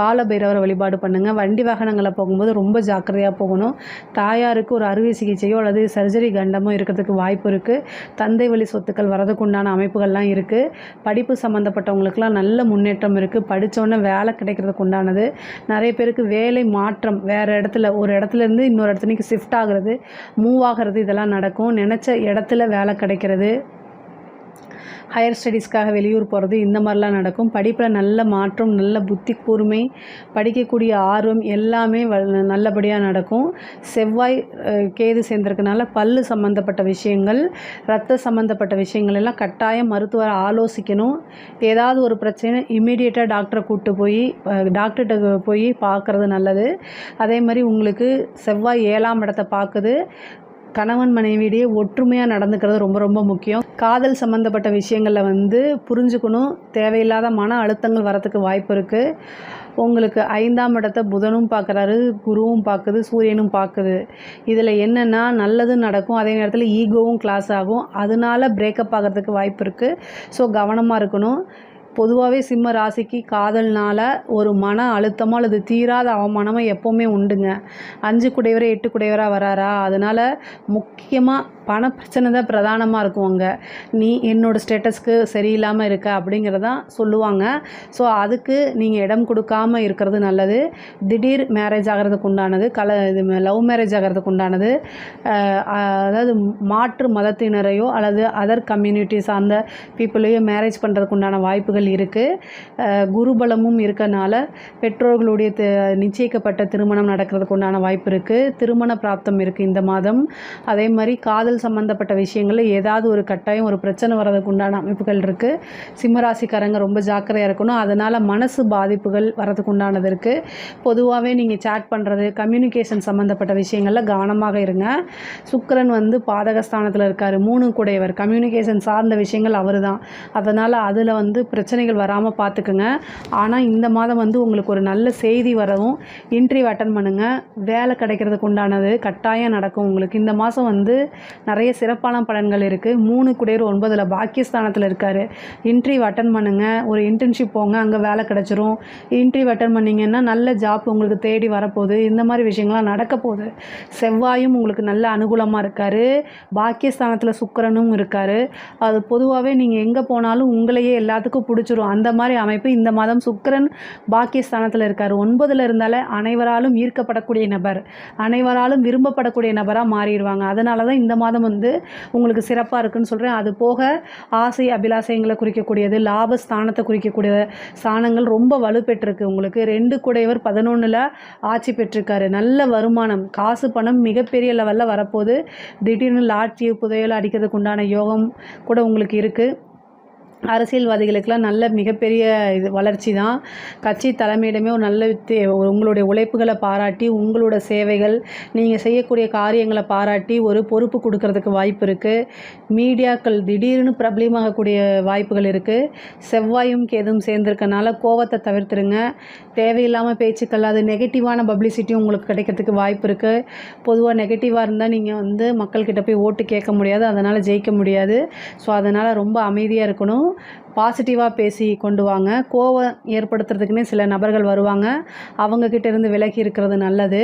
கால பைரவர் வழிபாடு பண்ணுங்கள். வண்டி வாகனங்களில் போகும்போது ரொம்ப ஜாக்கிரதையாக போகணும். தாயாருக்கு ஒரு அறுவை சிகிச்சையோ அல்லது சர்ஜரி கண்டமோ இருக்கிறதுக்கு வாய்ப்பு இருக்குது. தந்தை வழி சொத்துக்கள் வரதுக்கு உண்டான அமைப்புகள்லாம் இருக்குது. படிப்பு சம்மந்தப்பட்டவங்களுக்குலாம் நல்ல முன்னேற்றம் இருக்குது. படித்தோன்னே வேலை கிடைக்கிறதுக்கு உண்டானது. நிறைய பேருக்கு வேலை மாற்றம், வேறு இடத்துல ஒரு இடத்துலேருந்து இன்னொரு இடத்துக்கு ஷிஃப்ட் ஆகிறது, மூவ் ஆகிறது, இதெல்லாம் நடக்கும். நினச்ச இடத்துல வேலை கிடைக்கிறது, ஹையர் ஸ்டடீஸ்க்காக வெளியூர் போகிறது, இந்த மாதிரிலாம் நடக்கும். படிப்பில் நல்ல மாற்றம், நல்ல புத்தி கூர்மை, படிக்கக்கூடிய ஆர்வம் எல்லாமே நல்லபடியாக நடக்கும். செவ்வாய் கேது சேர்ந்திருக்கனால பல்லு சம்மந்தப்பட்ட விஷயங்கள், ரத்த சம்மந்தப்பட்ட விஷயங்கள் எல்லாம் கட்டாயம் மருத்துவரை ஆலோசிக்கணும். ஏதாவது ஒரு பிரச்சனை இமீடியட்டாக டாக்டரை கூப்பிட்டு போய் டாக்டர்கிட்ட போய் பார்க்குறது நல்லது. அதே மாதிரி உங்களுக்கு செவ்வாய் 7ஆம் இடத்தை பார்க்குது. கணவன் மனைவியிடையே ஒற்றுமையாக நடந்துக்கிறது ரொம்ப ரொம்ப முக்கியம். காதல் சம்மந்தப்பட்ட விஷயங்களில் வந்து புரிஞ்சுக்கணும். தேவையில்லாத மன அழுத்தங்கள் வரத்துக்கு வாய்ப்பு இருக்குது. உங்களுக்கு 5ஆம் இடத்தை புதனும் பார்க்குறாரு, குருவும் பார்க்குது, சூரியனும் பார்க்குது. இதில் என்னென்னா நல்லதும் நடக்கும், அதே நேரத்தில் ஈகோவும் கிளாஸ் ஆகும். அதனால பிரேக்கப் ஆகிறதுக்கு வாய்ப்பு இருக்குது. ஸோ கவனமாக இருக்கணும். பொதுவாகவே சிம்ம ராசிக்கு காதல்னால் ஒரு மன அழுத்தமோ அல்லது தீராத அவமானமோ எப்போவுமே உண்டுங்க. 5 குடையவரே 8 குடையவராக வராரா, அதனால் முக்கியமாக பண பிரச்சனை தான் பிரதானமாக இருக்கும். அங்கே நீ என்னோடய ஸ்டேட்டஸ்க்கு சரியில்லாமல் இருக்க அப்படிங்கிறதான் சொல்லுவாங்க. ஸோ அதுக்கு நீங்கள் இடம் கொடுக்காமல் இருக்கிறது நல்லது. திடீர் மேரேஜ் ஆகிறதுக்கு உண்டானது, இது லவ் மேரேஜ் ஆகிறதுக்கு உண்டானது, அதாவது மாற்று மதத்தினரையோ அல்லது அதர் கம்யூனிட்டி சார்ந்த பீப்புளையோ மேரேஜ் பண்ணுறதுக்கு உண்டான வாய்ப்புகள் இருக்குது. குருபலமும் இருக்கனால பெற்றோர்களுடைய நிச்சயிக்கப்பட்ட திருமணம் நடக்கிறதுக்கு உண்டான வாய்ப்பு இருக்குது. திருமண பிராப்தம் இருக்குது இந்த மாதம். அதே மாதிரி காதல் சம்மந்தப்பட்ட விஷயங்களில் ஏதாவது ஒரு கட்டாயம் ஒரு பிரச்சனை வர்றதுக்கு உண்டான அமைப்புகள் இருக்குது. சிம்மராசிக்காரங்க ரொம்ப ஜாக்கிரதையாக இருக்கணும். அதனால் மனசு பாதிப்புகள் வரதுக்கு உண்டானது இருக்குது. பொதுவாகவே நீங்கள் சேட் பண்ணுறது, கம்யூனிகேஷன் சம்மந்தப்பட்ட விஷயங்களில் கவனமாக இருங்க. சுக்கிரன் வந்து பாதகஸ்தானத்தில் இருக்கார், 3 குடையவர், கம்யூனிகேஷன் சார்ந்த விஷயங்கள் அவர் தான். அதனால் அதில் வந்து பிரச்சனைகள் வராமல் பார்த்துக்குங்க. ஆனால் இந்த மாதம் வந்து உங்களுக்கு ஒரு நல்ல செய்தி வரவும் இன்டர்வியூ அட்டன் பண்ணுங்கள். வேலை கிடைக்கிறதுக்கு உண்டானது கட்டாயம் நடக்கும். உங்களுக்கு இந்த மாதம் வந்து நிறைய சிறப்பான பலன்கள் இருக்குது. 3 குடையர் 9ல் பாக்கியஸ்தானத்தில் இருக்கார். இன்டர்வியூ அட்டன் பண்ணுங்கள். ஒரு இன்டர்ன்ஷிப் போங்க, அங்கே வேலை கிடச்சிரும். இன்டர்வியூ அட்டன் பண்ணிங்கன்னா நல்ல ஜாப் உங்களுக்கு தேடி வரப்போகுது. இந்த மாதிரி விஷயங்கள்லாம் நடக்க போகுது. செவ்வாயும் உங்களுக்கு நல்ல அனுகூலமாக இருக்கார். பாக்கியஸ்தானத்தில் சுக்கிரனும் இருக்கார். அது பொதுவாகவே நீங்கள் எங்கே போனாலும் உங்களையே எல்லாத்துக்கும் பிடிச்சிரும். அந்த மாதிரி அமைப்பு இந்த மாதம் சுக்கிரன் பாக்கியஸ்தானத்தில் இருக்கார். 9ல் இருந்தாலே அனைவராலும் ஈர்க்கப்படக்கூடிய நபர், அனைவராலும் விரும்பப்படக்கூடிய நபராக மாறிடுவாங்க. அதனால தான் இந்த மாதம் வந்து உங்களுக்கு சிறப்பாக இருக்குன்னு சொல்கிறேன். அது போக ஆசை அபிலாசயங்களை குறிக்கக்கூடியது, லாபஸ்தானத்தை குறிக்கக்கூடிய ஸ்தானங்கள் ரொம்ப வலுப்பெற்றிருக்கு. உங்களுக்கு 2 குடையவர் 11ல் ஆட்சி பெற்றிருக்காரு. நல்ல வருமானம், காசு பணம் மிகப்பெரிய லெவலில் வரப்போகுது. திடீர்னு லாட்ரி புதையல் அடிக்கிறதுக்கு உண்டான யோகம் கூட உங்களுக்கு இருக்குது. அரசியல்வாதிகளுக்கெல்லாம் நல்ல மிகப்பெரிய வளர்ச்சி தான். கட்சி தலைமையிடமே ஒரு நல்ல உங்களுடைய உழைப்புகளை பாராட்டி, உங்களோட சேவைகள், நீங்கள் செய்யக்கூடிய காரியங்களை பாராட்டி ஒரு பொறுப்பு கொடுக்கறதுக்கு வாய்ப்பு இருக்குது. மீடியாக்கள் திடீர்னு பிரபலமாகக்கூடிய வாய்ப்புகள் இருக்குது. செவ்வாயும் கேதும் சேர்ந்துருக்கனால கோவத்தை தவிர்த்துருங்க. தேவையில்லாமல் பேச்சுக்கள், அது நெகட்டிவான பப்ளிசிட்டியும் உங்களுக்கு கிடைக்கிறதுக்கு வாய்ப்பு இருக்குது. பொதுவாக நெகட்டிவாக இருந்தால் நீங்கள் வந்து மக்கள்கிட்ட போய் ஓட்டு கேட்க முடியாது, அதனால் ஜெயிக்க முடியாது. ஸோ அதனால் ரொம்ப அமைதியாக இருக்கணும். பாசிட்டிவாக பேசி கொண்டு வாங்க. கோவம் ஏற்படுத்துறதுக்குன்னே சில நபர்கள் வருவாங்க, அவங்கக்கிட்ட இருந்து விலகி இருக்கிறது நல்லது.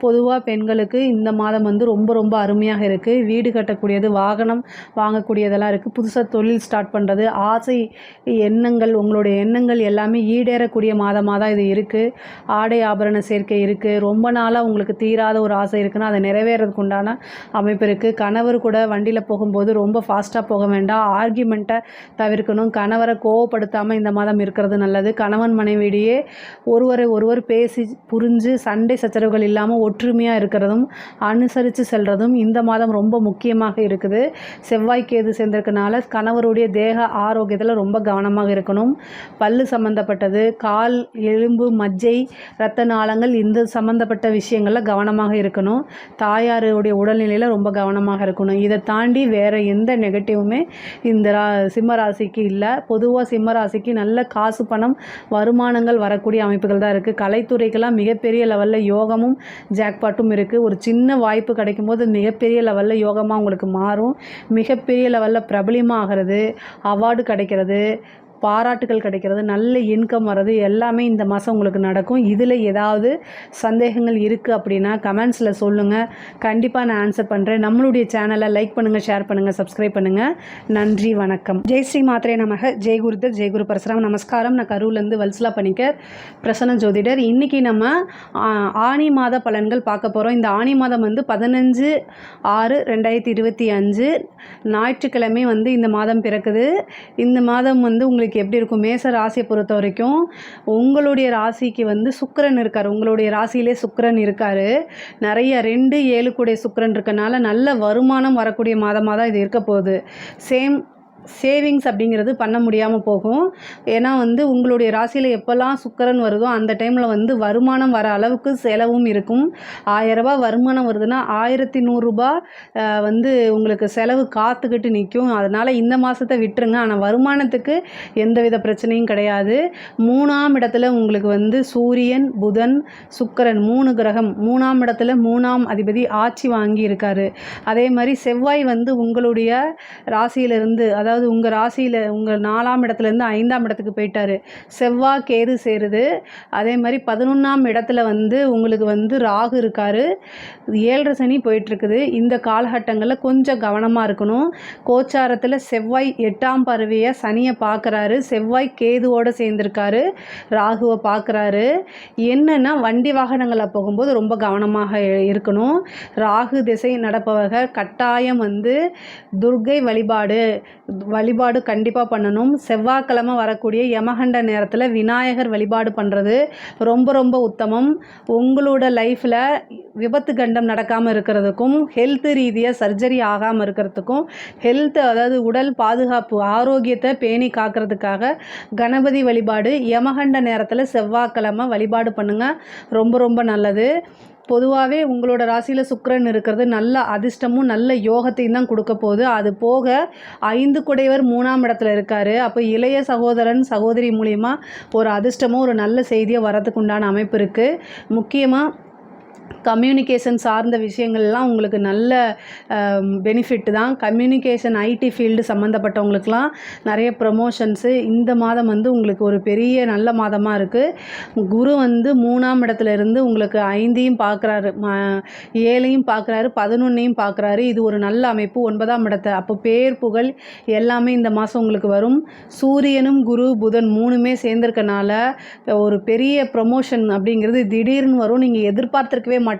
பொதுவாக பெண்களுக்கு இந்த மாதம் வந்து ரொம்ப ரொம்ப அருமையாக இருக்குது. வீடு கட்டக்கூடியது, வாகனம் வாங்கக்கூடியதெல்லாம் இருக்குது. புதுசாக தொழில் ஸ்டார்ட் பண்ணுறது, ஆசை எண்ணங்கள், உங்களுடைய எண்ணங்கள் எல்லாமே ஈடேறக்கூடிய மாதமாக தான் இது இருக்குது. ஆடை ஆபரண சேர்க்கை இருக்குது. ரொம்ப நாளாக உங்களுக்கு தீராத ஒரு ஆசை இருக்குன்னா அதை நிறைவேறதுக்கு உண்டான அமைப்பு இருக்குது. கணவர் கூட வண்டியில் போகும்போது ரொம்ப ஃபாஸ்ட்டாக போக வேண்டாம், ஆர்கியூமெண்ட்டை தவிர்க்கணும். கணவரை கோவப்படுத்தாமல் இந்த மாதம் இருக்கிறது நல்லது. கணவன் மனைவியிடையே ஒருவரை ஒருவர் பேசி புரிஞ்சு சண்டை சச்சரவுகள் இல்லாமல் ஒற்றுமையாக இருக்கிறதும் அனுசரித்து செல்கிறதும் இந்த மாதம் ரொம்ப முக்கியமாக இருக்குது. செவ்வாய் கேது சேர்ந்திருக்கனால கணவருடைய தேக ஆரோக்கியத்தில் ரொம்ப கவனமாக இருக்கணும். பல்லு சம்மந்தப்பட்டது, கால், எலும்பு, மஜ்ஜை, இரத்த நாளங்கள் இந்த சம்மந்தப்பட்ட விஷயங்களில் கவனமாக இருக்கணும். தாயாருடைய உடல்நிலையில் ரொம்ப கவனமாக இருக்கணும். இதை தாண்டி வேறு எந்த நெகட்டிவுமே இந்த சிம்ம ராசிக்கு இல்லை. பொதுவாக சிம்ம ராசிக்கு நல்ல காசு பணம் வருமானங்கள் வரக்கூடிய அமைப்புகள் தான் இருக்குது. கலைத்துறைக்கெல்லாம் மிகப்பெரிய லெவலில் யோகமும் ஜாக்பாட்டும் இருக்குது. ஒரு சின்ன வாய்ப்பு கிடைக்கும்போது மிகப்பெரிய லெவலில் யோகமாக உங்களுக்கு மாறும். மிகப்பெரிய லெவலில் பிரபலியமாகிறது, அவார்டு கிடைக்கிறது, பாராட்டுகள் கிடைக்கிறது, நல்ல இன்கம் வர்றது எல்லாமே இந்த மாதம் உங்களுக்கு நடக்கும். இதில் ஏதாவது சந்தேகங்கள் இருக்குது அப்படின்னா கமெண்ட்ஸில் சொல்லுங்கள். கண்டிப்பாக நான் ஆன்சர் பண்ணுறேன். நம்மளுடைய சேனலை லைக் பண்ணுங்கள், ஷேர் பண்ணுங்கள், சப்ஸ்கிரைப் பண்ணுங்கள். நன்றி, வணக்கம். ஜெய் ஸ்ரீ மாத்ரே நமக. ஜெய் குருதர், ஜெய் குரு பரசுராம். நமஸ்காரம். நான் கரூர்லேருந்து வல்சலா பணிக்கர், பிரசன்ன ஜோதிடர். இன்றைக்கி நம்ம ஆனி மாத பலன்கள் பார்க்க போகிறோம். இந்த ஆனி மாதம் வந்து 15/6/2025 ஞாயிற்றுக்கிழமை வந்து இந்த மாதம் பிறக்குது. இந்த மாதம் வந்து உங்களுக்கு எப்படி இருக்கும்? மேச ராசியை பொறுத்த வரைக்கும் உங்களுடைய ராசிக்கு வந்து சுக்கிரன் இருக்கார். உங்களுடைய ராசியிலே சுக்கிரன் இருக்கார். நிறைய 2, 7 கூடிய சுக்கிரன் இருக்கனால நல்ல வருமானம் வரக்கூடிய மாதமாக தான் இது இருக்க போகுது. சேவிங்ஸ் அப்படிங்கிறது பண்ண முடியாமல் போகும். ஏன்னா வந்து உங்களுடைய ராசியில் எப்போல்லாம் சுக்கிரன் வருதோ அந்த டைமில் வந்து வருமானம் வர அளவுக்கு செலவும் இருக்கும். 1000 ரூபாய் வருமானம் வருதுன்னா 1100 ரூபாய் வந்து உங்களுக்கு செலவு காத்துக்கிட்டு நிற்கும். அதனால் இந்த மாதத்தை விட்டுருங்க. ஆனால் வருமானத்துக்கு எந்தவித பிரச்சனையும் கிடையாது. 3ஆம் இடத்துல உங்களுக்கு வந்து சூரியன், புதன், சுக்கிரன் 3 கிரகம். 3ஆம் இடத்துல 3ஆம் அதிபதி ஆட்சி வாங்கி இருக்கார். அதே மாதிரி செவ்வாய் வந்து உங்களுடைய ராசியிலிருந்து, அதாவது உங்கள் ராசியில் உங்கள் 4ஆம் இடத்துலேருந்து 5ஆம் இடத்துக்கு போயிட்டார். செவ்வாய் கேது சேருது. அதே மாதிரி 11ஆம் இடத்துல வந்து உங்களுக்கு வந்து ராகு இருக்கார். 7.5 சனி போயிட்டுருக்குது. இந்த காலகட்டங்களில் கொஞ்சம் கவனமாக இருக்கணும். கோச்சாரத்தில் செவ்வாய் 8ஆம் பார்வையை சனியை பார்க்குறாரு. செவ்வாய் கேதுவோடு சேர்ந்துருக்காரு, ராகுவை பார்க்குறாரு. என்னென்னா வண்டி வாகனங்களில் போகும்போது ரொம்ப கவனமாக இருக்கணும். ராகு திசை நடப்பவர்கள் கட்டாயம் வந்து துர்க்கை வழிபாடு கண்டிப்பாக பண்ணணும். செவ்வாய்க்கிழமை வரக்கூடிய யமகண்ட நேரத்தில் விநாயகர் வழிபாடு பண்ணுறது ரொம்ப ரொம்ப உத்தமம். உங்களோட லைஃப்பில் விபத்து கண்டம் நடக்காமல் இருக்கிறதுக்கும், ஹெல்த் ரீதியாக சர்ஜரி ஆகாமல் இருக்கிறதுக்கும், அதாவது உடல் பாதுகாப்பு ஆரோக்கியத்தை பேணி காக்கிறதுக்காக கணபதி வழிபாடு யமகண்ட நேரத்தில் செவ்வாய்க்கிழமை வழிபாடு பண்ணுங்கள். ரொம்ப ரொம்ப நல்லது. பொதுவாகவே உங்களோட ராசியில் சுக்கிரன் இருக்கிறது நல்ல அதிர்ஷ்டமும் நல்ல யோகத்தையும் தான் கொடுக்க போகுது. அது போக 5 குடையவர் 3ஆம் இடத்துல இருக்கார். அப்போ இளைய சகோதரன் சகோதரி மூலிமா ஒரு அதிர்ஷ்டமும் ஒரு நல்ல செய்தியை வரதுக்கு உண்டான அமைப்பு இருக்குது. முக்கியமாக கம்யூனிகேஷன் சார்ந்த விஷயங்கள்லாம் உங்களுக்கு நல்ல பெனிஃபிட் தான். கம்யூனிகேஷன் ஐடி ஃபீல்டு சம்மந்தப்பட்டவங்களுக்கெலாம் நிறைய ப்ரமோஷன்ஸு இந்த மாதம் வந்து உங்களுக்கு ஒரு பெரிய நல்ல மாதமாக இருக்குது. குரு வந்து 3ஆம் இடத்துல இருந்து உங்களுக்கு 5ஐயும் பார்க்குறாரு, 7ஐயும் பார்க்குறாரு, 11ஐயும் பார்க்குறாரு. இது ஒரு நல்ல அமைப்பு. 9ஆம் இடத்தை அப்போ பேர் புகழ் எல்லாமே இந்த மாதம் உங்களுக்கு வரும். சூரியனும் குரு புதன் 3மே சேர்ந்துருக்கனால ஒரு பெரிய ப்ரமோஷன் அப்படிங்கிறது திடீர்னு வரும். நீங்கள் எதிர்பார்த்துருக்கவே மாட்டீங்க.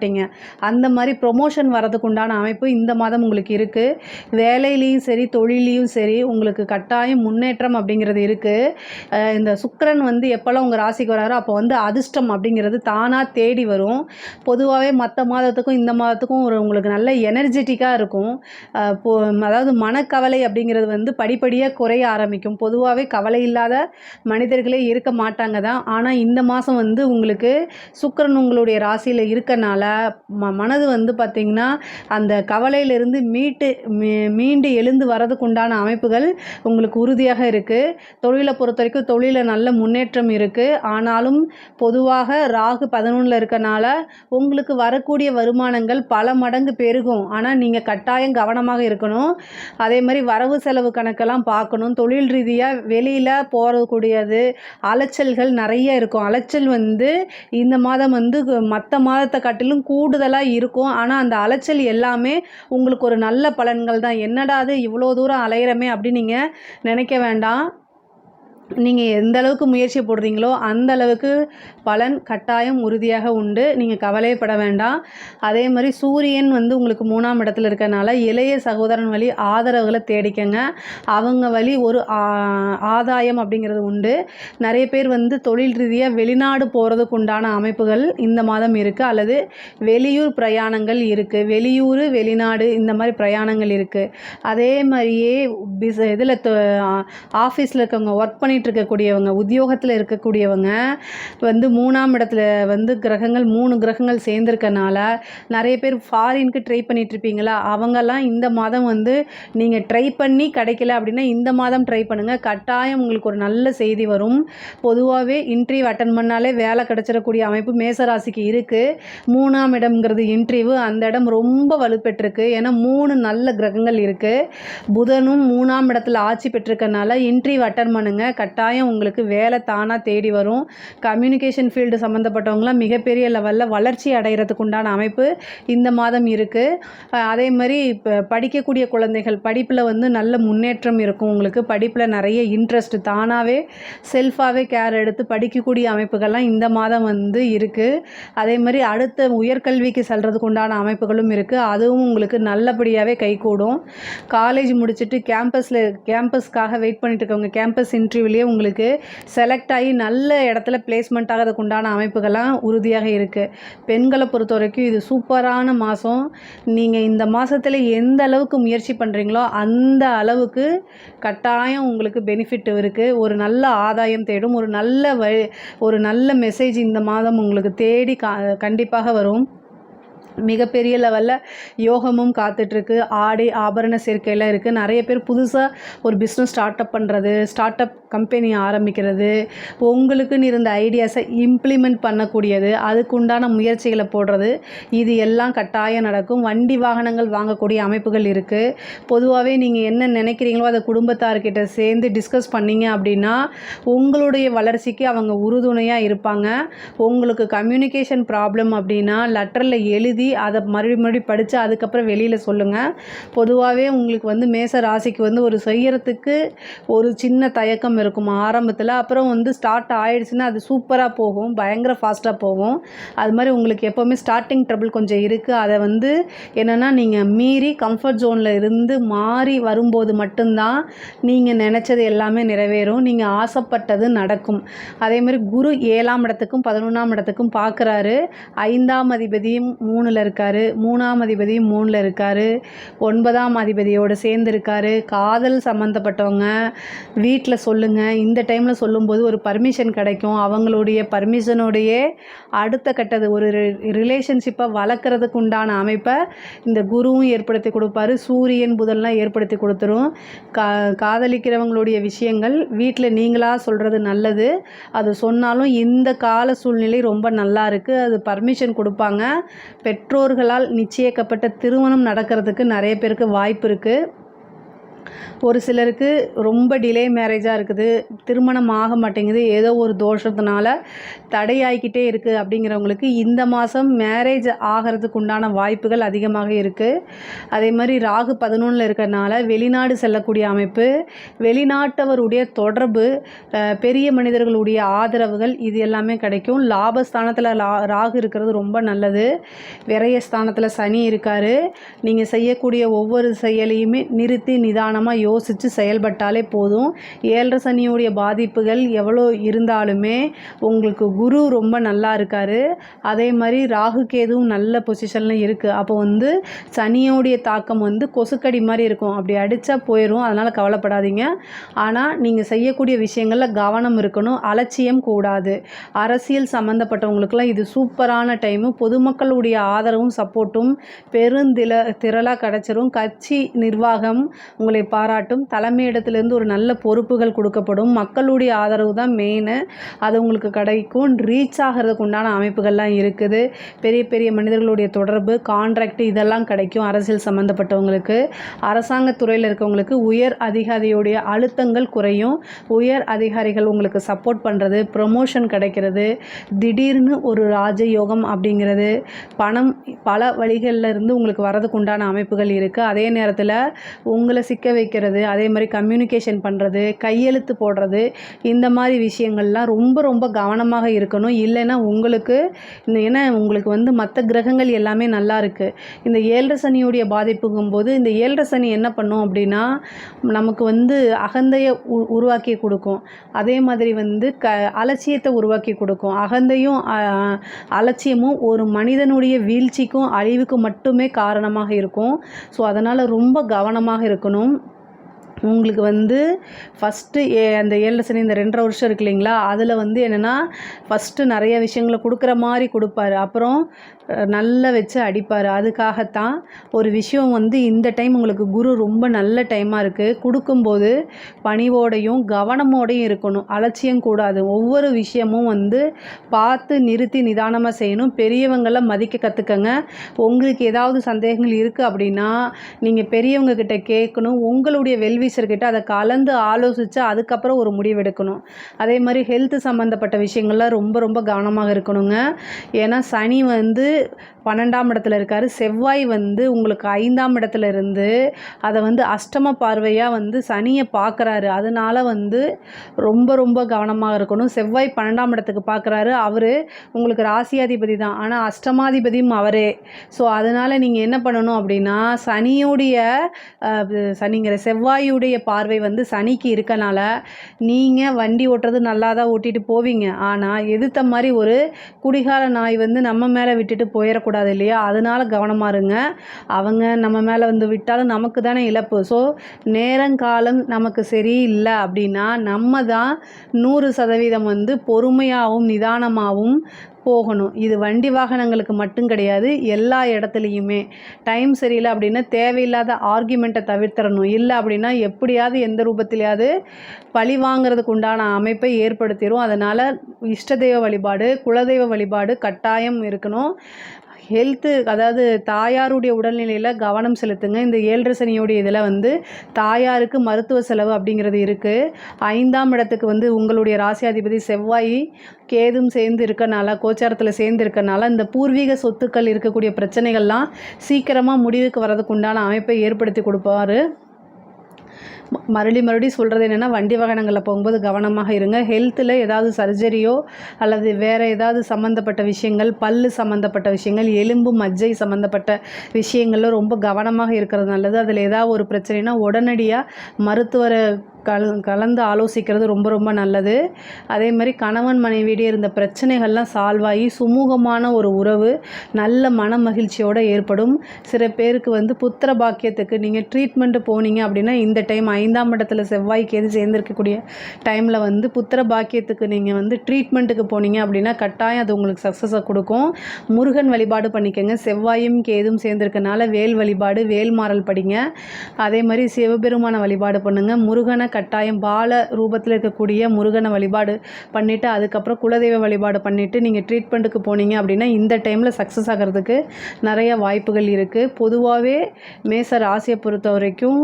அந்த மாதிரி ப்ரொமோஷன் வரதுக்கு உண்டான அமைப்பு இந்த மாதம் உங்களுக்கு இருக்குது. வேலையிலையும் சரி தொழிலையும் சரி உங்களுக்கு கட்டாயம் முன்னேற்றம் அப்படிங்கிறது இருக்குது. இந்த சுக்கிரன் வந்து எப்போல்லாம் உங்கள் ராசிக்கு வராரோ அப்போ வந்து அதிர்ஷ்டம் அப்படிங்கிறது தானாக தேடி வரும். பொதுவாகவே மற்ற மாதத்துக்கும் இந்த மாதத்துக்கும் உங்களுக்கு நல்ல எனர்ஜெட்டிக்காக இருக்கும். அதாவது மனக்கவலை அப்படிங்கிறது வந்து படிப்படியாக குறைய ஆரம்பிக்கும். பொதுவாகவே கவலை இல்லாத மனிதர்களே இருக்க மாட்டாங்க தான். ஆனால் இந்த மாதம் வந்து உங்களுக்கு சுக்கிரன் உங்களுடைய ராசியில் இருக்கனால மனது வந்து பார்த்திங்கன்னா அந்த கவலையிலிருந்து மீண்டு எழுந்து வரதுக்கு உண்டான அமைப்புகள் உங்களுக்கு உறுதியாக இருக்குது. தொழிலை பொறுத்த வரைக்கும் தொழிலில் நல்ல முன்னேற்றம் இருக்குது. ஆனாலும் பொதுவாக ராகு 11ல் இருக்கனால உங்களுக்கு வரக்கூடிய வருமானங்கள் பல மடங்கு பெருகும். ஆனால் நீங்கள் கட்டாயம் கவனமாக இருக்கணும். அதே மாதிரி வரவு செலவு கணக்கெல்லாம் பார்க்கணும். தொழில் ரீதியாக வெளியில் போகக்கூடியது அலைச்சல்கள் நிறைய இருக்கும். அலைச்சல் வந்து இந்த மாதம் வந்து மற்ற மாதத்தை காட்டிலும் கூடுதலாக இருக்கும். ஆனால் அந்த அலைச்சல் எல்லாமே உங்களுக்கு ஒரு நல்ல பலன்கள் தான். என்னடா அது இவ்வளோ தூரம் அலையிறமே அப்படின்னு நீங்கள் நினைக்க வேண்டாம். நீங்கள் எந்த அளவுக்கு முயற்சி போடுறீங்களோ அந்த அளவுக்கு பலன் கட்டாயம் உறுதியாக உண்டு. நீங்கள் கவலைப்பட வேண்டாம். அதே மாதிரி சூரியன் வந்து உங்களுக்கு 3ஆம் இடத்துல இருக்கனால இளைய சகோதரன் வழி ஆதரவுகளை தேடிக்கங்க. அவங்க வழி ஒரு ஆதாயம் அப்படிங்கிறது உண்டு. நிறைய பேர் வந்து தொழில் ரீதியாக வெளிநாடு போகிறதுக்கு உண்டான அமைப்புகள் இந்த மாதம் இருக்குது, அல்லது வெளியூர் பிரயாணங்கள் இருக்குது. வெளியூர் வெளிநாடு இந்த மாதிரி பிரயாணங்கள் இருக்குது. அதே மாதிரியே இதில் ஆஃபீஸில் இருக்கவங்க ஒர்க் பண்ணிட்டு இருக்கக்கூடியவங்க, உத்தியோகத்தில் இருக்கக்கூடியவங்க வந்து 3ஆம் இடத்துல வந்து கிரகங்கள் 3 கிரகங்கள் சேர்ந்துருக்கனால நிறைய பேர் ஃபாரினுக்கு ட்ரை பண்ணிட்டு இருப்பீங்களா, அவங்கெல்லாம் இந்த மாதம் வந்து நீங்கள் ட்ரை பண்ணி கிடைக்கல அப்படின்னா இந்த மாதம் ட்ரை பண்ணுங்கள். கட்டாயம் உங்களுக்கு ஒரு நல்ல செய்தி வரும். பொதுவாகவே இன்டர்வியூ அட்டன் பண்ணாலே வேலை கிடச்சிடக்கூடிய அமைப்பு மேசராசிக்கு இருக்குது. 3ஆம் இடம்ங்கிறது இன்டர்வியூ, அந்த இடம் ரொம்ப வலுப்பெற்றிருக்கு. ஏன்னா 3 நல்ல கிரகங்கள் இருக்குது. புதனும் 3ஆம் இடத்துல ஆட்சி பெற்றிருக்கனால இன்டர்வியூ அட்டன் பண்ணுங்கள். கட்டாயம் உங்களுக்கு வேலை தானாக தேடி வரும். கம்யூனிகேஷன் ஃபீல்டு சம்மந்தப்பட்டவங்களாம் மிகப்பெரிய லெவலில் வளர்ச்சி அடைகிறதுக்கு உண்டான அமைப்பு இந்த மாதம் இருக்குது. அதே மாதிரி இப்போ படிக்கக்கூடிய குழந்தைகள் படிப்பில் வந்து நல்ல முன்னேற்றம் இருக்கும். உங்களுக்கு படிப்பில் நிறைய இன்ட்ரெஸ்ட், தானாகவே செல்ஃபாகவே கேர் எடுத்து படிக்கக்கூடிய அமைப்புகள்லாம் இந்த மாதம் வந்து இருக்குது. அதே மாதிரி அடுத்த உயர்கல்விக்கு செல்கிறதுக்கு உண்டான அமைப்புகளும் இருக்குது. அதுவும் உங்களுக்கு நல்லபடியாகவே கைகூடும். காலேஜ் முடிச்சுட்டு கேம்பஸ்க்காக வெயிட் பண்ணிட்டு இருக்கவங்க கேம்பஸ் இன்டர்வியூலேயே உங்களுக்கு செலக்ட் ஆகி நல்ல இடத்துல பிளேஸ்மெண்ட் ஆகிறதுக்கு உண்டான அமைப்புகள்லாம் உறுதியாக இருக்குது. பெண்களை பொறுத்த வரைக்கும் இது சூப்பரான மாதம். நீங்கள் இந்த மாதத்தில் எந்த அளவுக்கு முயற்சி பண்ணுறீங்களோ அந்த அளவுக்கு கட்டாயம் உங்களுக்கு பெனிஃபிட் இருக்குது. ஒரு நல்ல ஆதாயம் தேடும். ஒரு நல்ல மெசேஜ் இந்த மாதம் உங்களுக்கு தேடி கண்டிப்பாக வரும். மிகப்பெரிய லெவலில் யோகமும் காத்துட்ருக்கு. ஆடை ஆபரண சேர்க்கையில் இருக்குது. நிறைய பேர் புதுசாக ஒரு பிஸ்னஸ் ஸ்டார்ட் அப் கம்பெனி ஆரம்பிக்கிறது, உங்களுக்குன்னு இருந்த ஐடியாஸை இம்ப்ளிமெண்ட் பண்ணக்கூடியது, அதுக்குண்டான முயற்சிகளை போடுறது, இது எல்லாம் கட்டாயம் நடக்கும். வண்டி வாகனங்கள் வாங்கக்கூடிய அமைப்புகள் இருக்குது. பொதுவாகவே நீங்கள் என்ன நினைக்கிறீங்களோ அதை குடும்பத்தார்கிட்ட சேர்ந்து டிஸ்கஸ் பண்ணிங்க அப்படின்னா உங்களுடைய வளர்ச்சிக்கு அவங்க உறுதுணையாக இருப்பாங்க. உங்களுக்கு கம்யூனிகேஷன் ப்ராப்ளம் அப்படின்னா லெட்டரில் எழுதி அதை மறுபடி படித்து அதுக்கப்புறம் வெளியில் சொல்லுங்கள். பொதுவாகவே உங்களுக்கு வந்து மேச ராசிக்கு வந்து ஒரு செய்யறதுக்கு ஒரு சின்ன தயக்கம் இருக்கும் ஆரம்பத்தில். அப்புறம் வந்து ஸ்டார்ட் ஆகிடுச்சுன்னா அது சூப்பராக போகும், பயங்கர ஃபாஸ்ட்டாக போகும். அது மாதிரி உங்களுக்கு எப்போவுமே ஸ்டார்டிங் ட்ரபிள் கொஞ்சம் இருக்குது. அதை வந்து என்னென்னா நீங்கள் மீறி கம்ஃபர்ட் ஜோனில் இருந்து மாறி வரும்போது மட்டும்தான் நீங்கள் நினச்சது எல்லாமே நிறைவேறும், நீங்கள் ஆசைப்பட்டது நடக்கும். அதேமாதிரி குரு 7ஆம் இடத்துக்கும் 11ஆம் இடத்துக்கும் பார்க்குறாரு. 5ஆம் அதிபதியும் 3ல் இருக்கார், 3ஆம் அதிபதியும் 3ல் இருக்கார், 9ஆம் அதிபதியோடு சேர்ந்து இருக்கார். காதல் சம்மந்தப்பட்டவங்க வீட்டில் சொல்லுங்கள். இந்த டைமில் சொல்லும்போது ஒரு பர்மிஷன் கிடைக்கும். அவங்களுடைய பர்மிஷனோடையே அடுத்த கட்டது ஒரு ரிலேஷன்ஷிப்பை வளர்க்குறதுக்கு உண்டான அமைப்பை இந்த குருவும் ஏற்படுத்தி கொடுப்பாரு. சூரியன் புதன்லாம் ஏற்படுத்தி கொடுத்துரும். காதலிக்கிறவங்களுடைய விஷயங்கள் வீட்டில் நீங்களாக சொல்கிறது நல்லது. அது சொன்னாலும் இந்த கால சூழ்நிலை ரொம்ப நல்லா இருக்குது. அது பர்மிஷன் கொடுப்பாங்க. பெற்றோர்களால் நிச்சயிக்கப்பட்ட திருமணம் நடக்கிறதுக்கு நிறைய பேருக்கு வாய்ப்பு இருக்குது. ஒரு சிலருக்கு ரொம்ப டிலே மேரேஜாக இருக்குது, திருமணம் ஆக மாட்டேங்குது, ஏதோ ஒரு தோஷத்தினால தடையாகிக்கிட்டே இருக்குது அப்படிங்கிறவங்களுக்கு இந்த மாதம் மேரேஜ் ஆகிறதுக்கு உண்டான வாய்ப்புகள் அதிகமாக இருக்குது. அதே மாதிரி ராகு 11ல் இருக்கிறனால வெளிநாடு செல்லக்கூடிய அமைப்பு, வெளிநாட்டவருடைய தொடர்பு, பெரிய மனிதர்களுடைய ஆதரவுகள் இது எல்லாமே கிடைக்கும். லாபஸ்தானத்தில் ராகு இருக்கிறது ரொம்ப நல்லது. விரயஸ்தானத்தில் சனி இருக்கார். நீங்கள் செய்யக்கூடிய ஒவ்வொரு செயலையுமே நிறுத்தி நிதானமாக யோசித்து செயல்பட்டாலே போதும். 7 சனியுடைய பாதிப்புகள் எவ்வளோ இருந்தாலுமே உங்களுக்கு குரு ரொம்ப நல்லா இருக்கார். அதே மாதிரி ராகு கேதுவும் நல்ல பொசிஷனில் இருக்குது. அப்போ வந்து சனியோடைய தாக்கம் வந்து கொசுக்கடி மாதிரி இருக்கும், அப்படி அடித்தா போயிடும். அதனால் கவலைப்படாதீங்க. ஆனால் நீங்கள் செய்யக்கூடிய விஷயங்களில் கவனம் இருக்கணும், அலட்சியம் கூடாது. அரசியல் சம்மந்தப்பட்டவங்களுக்கெல்லாம் இது சூப்பரான டைமு. பொதுமக்களுடைய ஆதரவும் சப்போர்ட்டும் திரளாக கிடச்சிரும். கட்சி நிர்வாகம் உங்களை பாராட்டும். தலைமையிடத்திலேருந்து ஒரு நல்ல பொறுப்புகள் கொடுக்கப்படும். மக்களுடைய ஆதரவு தான் மெயின், அது உங்களுக்கு கிடைக்கும். ரீச் ஆகிறதுக்கு உண்டான அமைப்புகள்லாம் இருக்குது. பெரிய பெரிய மனிதர்களுடைய தொடர்பு, கான்ட்ராக்ட் இதெல்லாம் கிடைக்கும். அரசியல் சம்மந்தப்பட்டவங்களுக்கு, அரசாங்கத்துறையில் இருக்கவங்களுக்கு உயர் அதிகாரியுடைய அழுத்தங்கள் குறையும். உயர் அதிகாரிகள் உங்களுக்கு சப்போர்ட் பண்ணுறது, ப்ரமோஷன் கிடைக்கிறது, திடீர்னு ஒரு ராஜயோகம் அப்படிங்கிறது, பணம் பல வழிகளில் இருந்து உங்களுக்கு வரதுக்கு உண்டான அமைப்புகள் இருக்குது. அதே நேரத்தில் உங்களை சிக்க வைக்கிறது, அதே மாதிரி கம்யூனிகேஷன் பண்ணுறது, கையெழுத்து போடுறது, இந்த மாதிரி விஷயங்கள்லாம் ரொம்ப ரொம்ப கவனமாக இருக்கணும். இல்லைன்னா உங்களுக்கு ஏன்னா உங்களுக்கு வந்து மற்ற கிரகங்கள் எல்லாமே நல்லா இருக்குது. இந்த 7 சனியுடைய பாதிப்புங்கும்போது இந்த 7 சனி என்ன பண்ணும் அப்படின்னா நமக்கு வந்து அகந்தையை உருவாக்கி கொடுக்கும். அதே மாதிரி வந்து அலட்சியத்தை உருவாக்கி கொடுக்கும். அகந்தையும் அலட்சியமும் ஒரு மனிதனுடைய வீழ்ச்சிக்கும் அழிவுக்கும் மட்டுமே காரணமாக இருக்கும். ஸோ அதனால் ரொம்ப கவனமாக இருக்கணும். உங்களுக்கு வந்து ஃபஸ்ட்டு அந்த 7 சனி இந்த 2.5 வருஷம் இருக்கு இல்லைங்களா, அதில் வந்து என்னென்னா ஃபஸ்ட்டு நிறைய விஷயங்களை கொடுக்குற மாதிரி கொடுப்பாரு. அப்புறம் நல்லா வச்சு அடிப்பார். அதுக்காகத்தான் ஒரு விஷயம் வந்து இந்த டைம் உங்களுக்கு குரு ரொம்ப நல்ல டைமாக இருக்குது. கொடுக்கும்போது பணிவோடையும் கவனமோடையும் இருக்கணும். அலட்சியம் கூடாது. ஒவ்வொரு விஷயமும் வந்து பார்த்து நிறுத்தி நிதானமாக செய்யணும். பெரியவங்களை மதிக்க கற்றுக்கங்க. உங்களுக்கு ஏதாவது சந்தேகங்கள் இருக்குது அப்படின்னா நீங்கள் பெரியவங்க கிட்ட கேட்கணும். உங்களுடைய வெல்விஷர்கிட்ட அதை கலந்து ஆலோசித்து அதுக்கப்புறம் ஒரு முடிவு எடுக்கணும். அதே மாதிரி ஹெல்த் சம்மந்தப்பட்ட விஷயங்கள்லாம் ரொம்ப ரொம்ப கவனமாக இருக்கணுங்க. ஏன்னா சனி வந்து 12ஆம் இடத்துல இருக்கார். செவ்வாய் வந்து உங்களுக்கு 5ஆம் இடத்துல இருந்து அதை வந்து அஷ்டம பார்வையாக வந்து சனியை பார்க்குறாரு. அதனால் வந்து ரொம்ப ரொம்ப கவனமாக இருக்கணும். செவ்வாய் 12ஆம் இடத்துக்கு பார்க்குறாரு. அவர் உங்களுக்கு ராசியாதிபதி தான், ஆனால் அஷ்டமாதிபதியும் அவரே. ஸோ அதனால் நீங்கள் என்ன பண்ணணும் அப்படின்னா சனிங்கிற செவ்வாயுடைய பார்வை வந்து சனிக்கு இருக்கனால நீங்கள் வண்டி ஓட்டுறது நல்லா தான் ஓட்டிகிட்டு போவீங்க. ஆனால் எதிர்த்த மாதிரி ஒரு குடிகார நாய் வந்து நம்ம மேலே விட்டுட்டு போயிடக்கூடாது இல்லையா, அதனால் கவனமாக இருங்க. அவங்க நம்ம மேலே வந்து விட்டாலும் நமக்கு தானே இழப்பு. ஸோ நேரங்காலம் நமக்கு சரியில்லை அப்படின்னா நம்ம தான் 100% வந்து பொறுமையாகவும் நிதானமாகவும் போகணும். இது வண்டி வாகனங்களுக்கு மட்டும் கிடையாது, எல்லா இடத்துலையுமே. டைம் சரியில்லை அப்படின்னா தேவையில்லாத ஆர்கியூமெண்ட்டை தவிர்த்திடணும். இல்லை அப்படின்னா எப்படியாவது எந்த ரூபத்திலையாவது பழி வாங்கிறதுக்கு உண்டான அமைப்பை ஏற்படுத்திடும். அதனால் இஷ்ட தெய்வ வழிபாடு, குலதெய்வ வழிபாடு கட்டாயம் இருக்கணும். ஹெல்த்து, அதாவது தாயாருடைய உடல்நிலையில் கவனம் செலுத்துங்க. இந்த 7 சனியோடைய இதில் வந்து தாயாருக்கு மருத்துவ செலவு அப்படிங்கிறது இருக்குது. 5ஆம் இடத்துக்கு வந்து உங்களுடைய ராசியாதிபதி செவ்வாய் கேதும் சேர்ந்து இருக்கனால, கோச்சாரத்தில் சேர்ந்து இருக்கனால இந்த பூர்வீக சொத்துக்கள் இருக்கக்கூடிய பிரச்சனைகள்லாம் சீக்கிரமாக முடிவுக்கு வர்றதுக்கு உண்டான அமைப்பை ஏற்படுத்தி கொடுப்பாரு. மறுபடியும் சொல்கிறது என்னென்னா வண்டி வாகனங்களில் போகும்போது கவனமாக இருங்க. ஹெல்த்தில் ஏதாவது சர்ஜரியோ அல்லது வேறு ஏதாவது சம்மந்தப்பட்ட விஷயங்கள், பல்லு சம்மந்தப்பட்ட விஷயங்கள், எலும்பு மஜ்ஜை சம்மந்தப்பட்ட விஷயங்களில் ரொம்ப கவனமாக இருக்கிறது நல்லது. அதில் ஏதாவது ஒரு பிரச்சனைனா உடனடியாக மருத்துவரை கலந்து ஆலோசிக்கிறது ரொம்ப ரொம்ப நல்லது. அதே மாதிரி கணவன் மனைவியிடையே இருந்த பிரச்சனைகள்லாம் சால்வ் ஆகி சுமூகமான ஒரு உறவு நல்ல மன மகிழ்ச்சியோடு ஏற்படும். சில பேருக்கு வந்து புத்திர பாக்கியத்துக்கு நீங்கள் ட்ரீட்மெண்ட்டு போனீங்க அப்படின்னா இந்த டைம் 5ஆம் இடத்துல செவ்வாய் கேது சேர்ந்துருக்கக்கூடிய டைமில் வந்து புத்திர பாக்கியத்துக்கு நீங்கள் வந்து ட்ரீட்மெண்ட்டுக்கு போனீங்க அப்படின்னா கட்டாயம் அது உங்களுக்கு சக்ஸஸை கொடுக்கும். முருகன் வழிபாடு பண்ணிக்கோங்க. செவ்வாயும் கேதும் சேர்ந்துருக்கனால வேல் வழிபாடு, வேல்மாறல் படிங்க. அதே மாதிரி சிவபெருமான வழிபாடு பண்ணுங்கள். முருகனை கட்டாயம் பால ரூபத்தில் இருக்கக்கூடிய முருகனை வழிபாடு பண்ணிவிட்டு அதுக்கப்புறம் குலதெய்வ வழிபாடு பண்ணிவிட்டு நீங்கள் ட்ரீட்மெண்ட்டுக்கு போனீங்க அப்படின்னா இந்த டைமில் சக்ஸஸ் ஆகிறதுக்கு நிறைய வாய்ப்புகள் இருக்குது. பொதுவாகவே மேச ராசியை பொறுத்த வரைக்கும்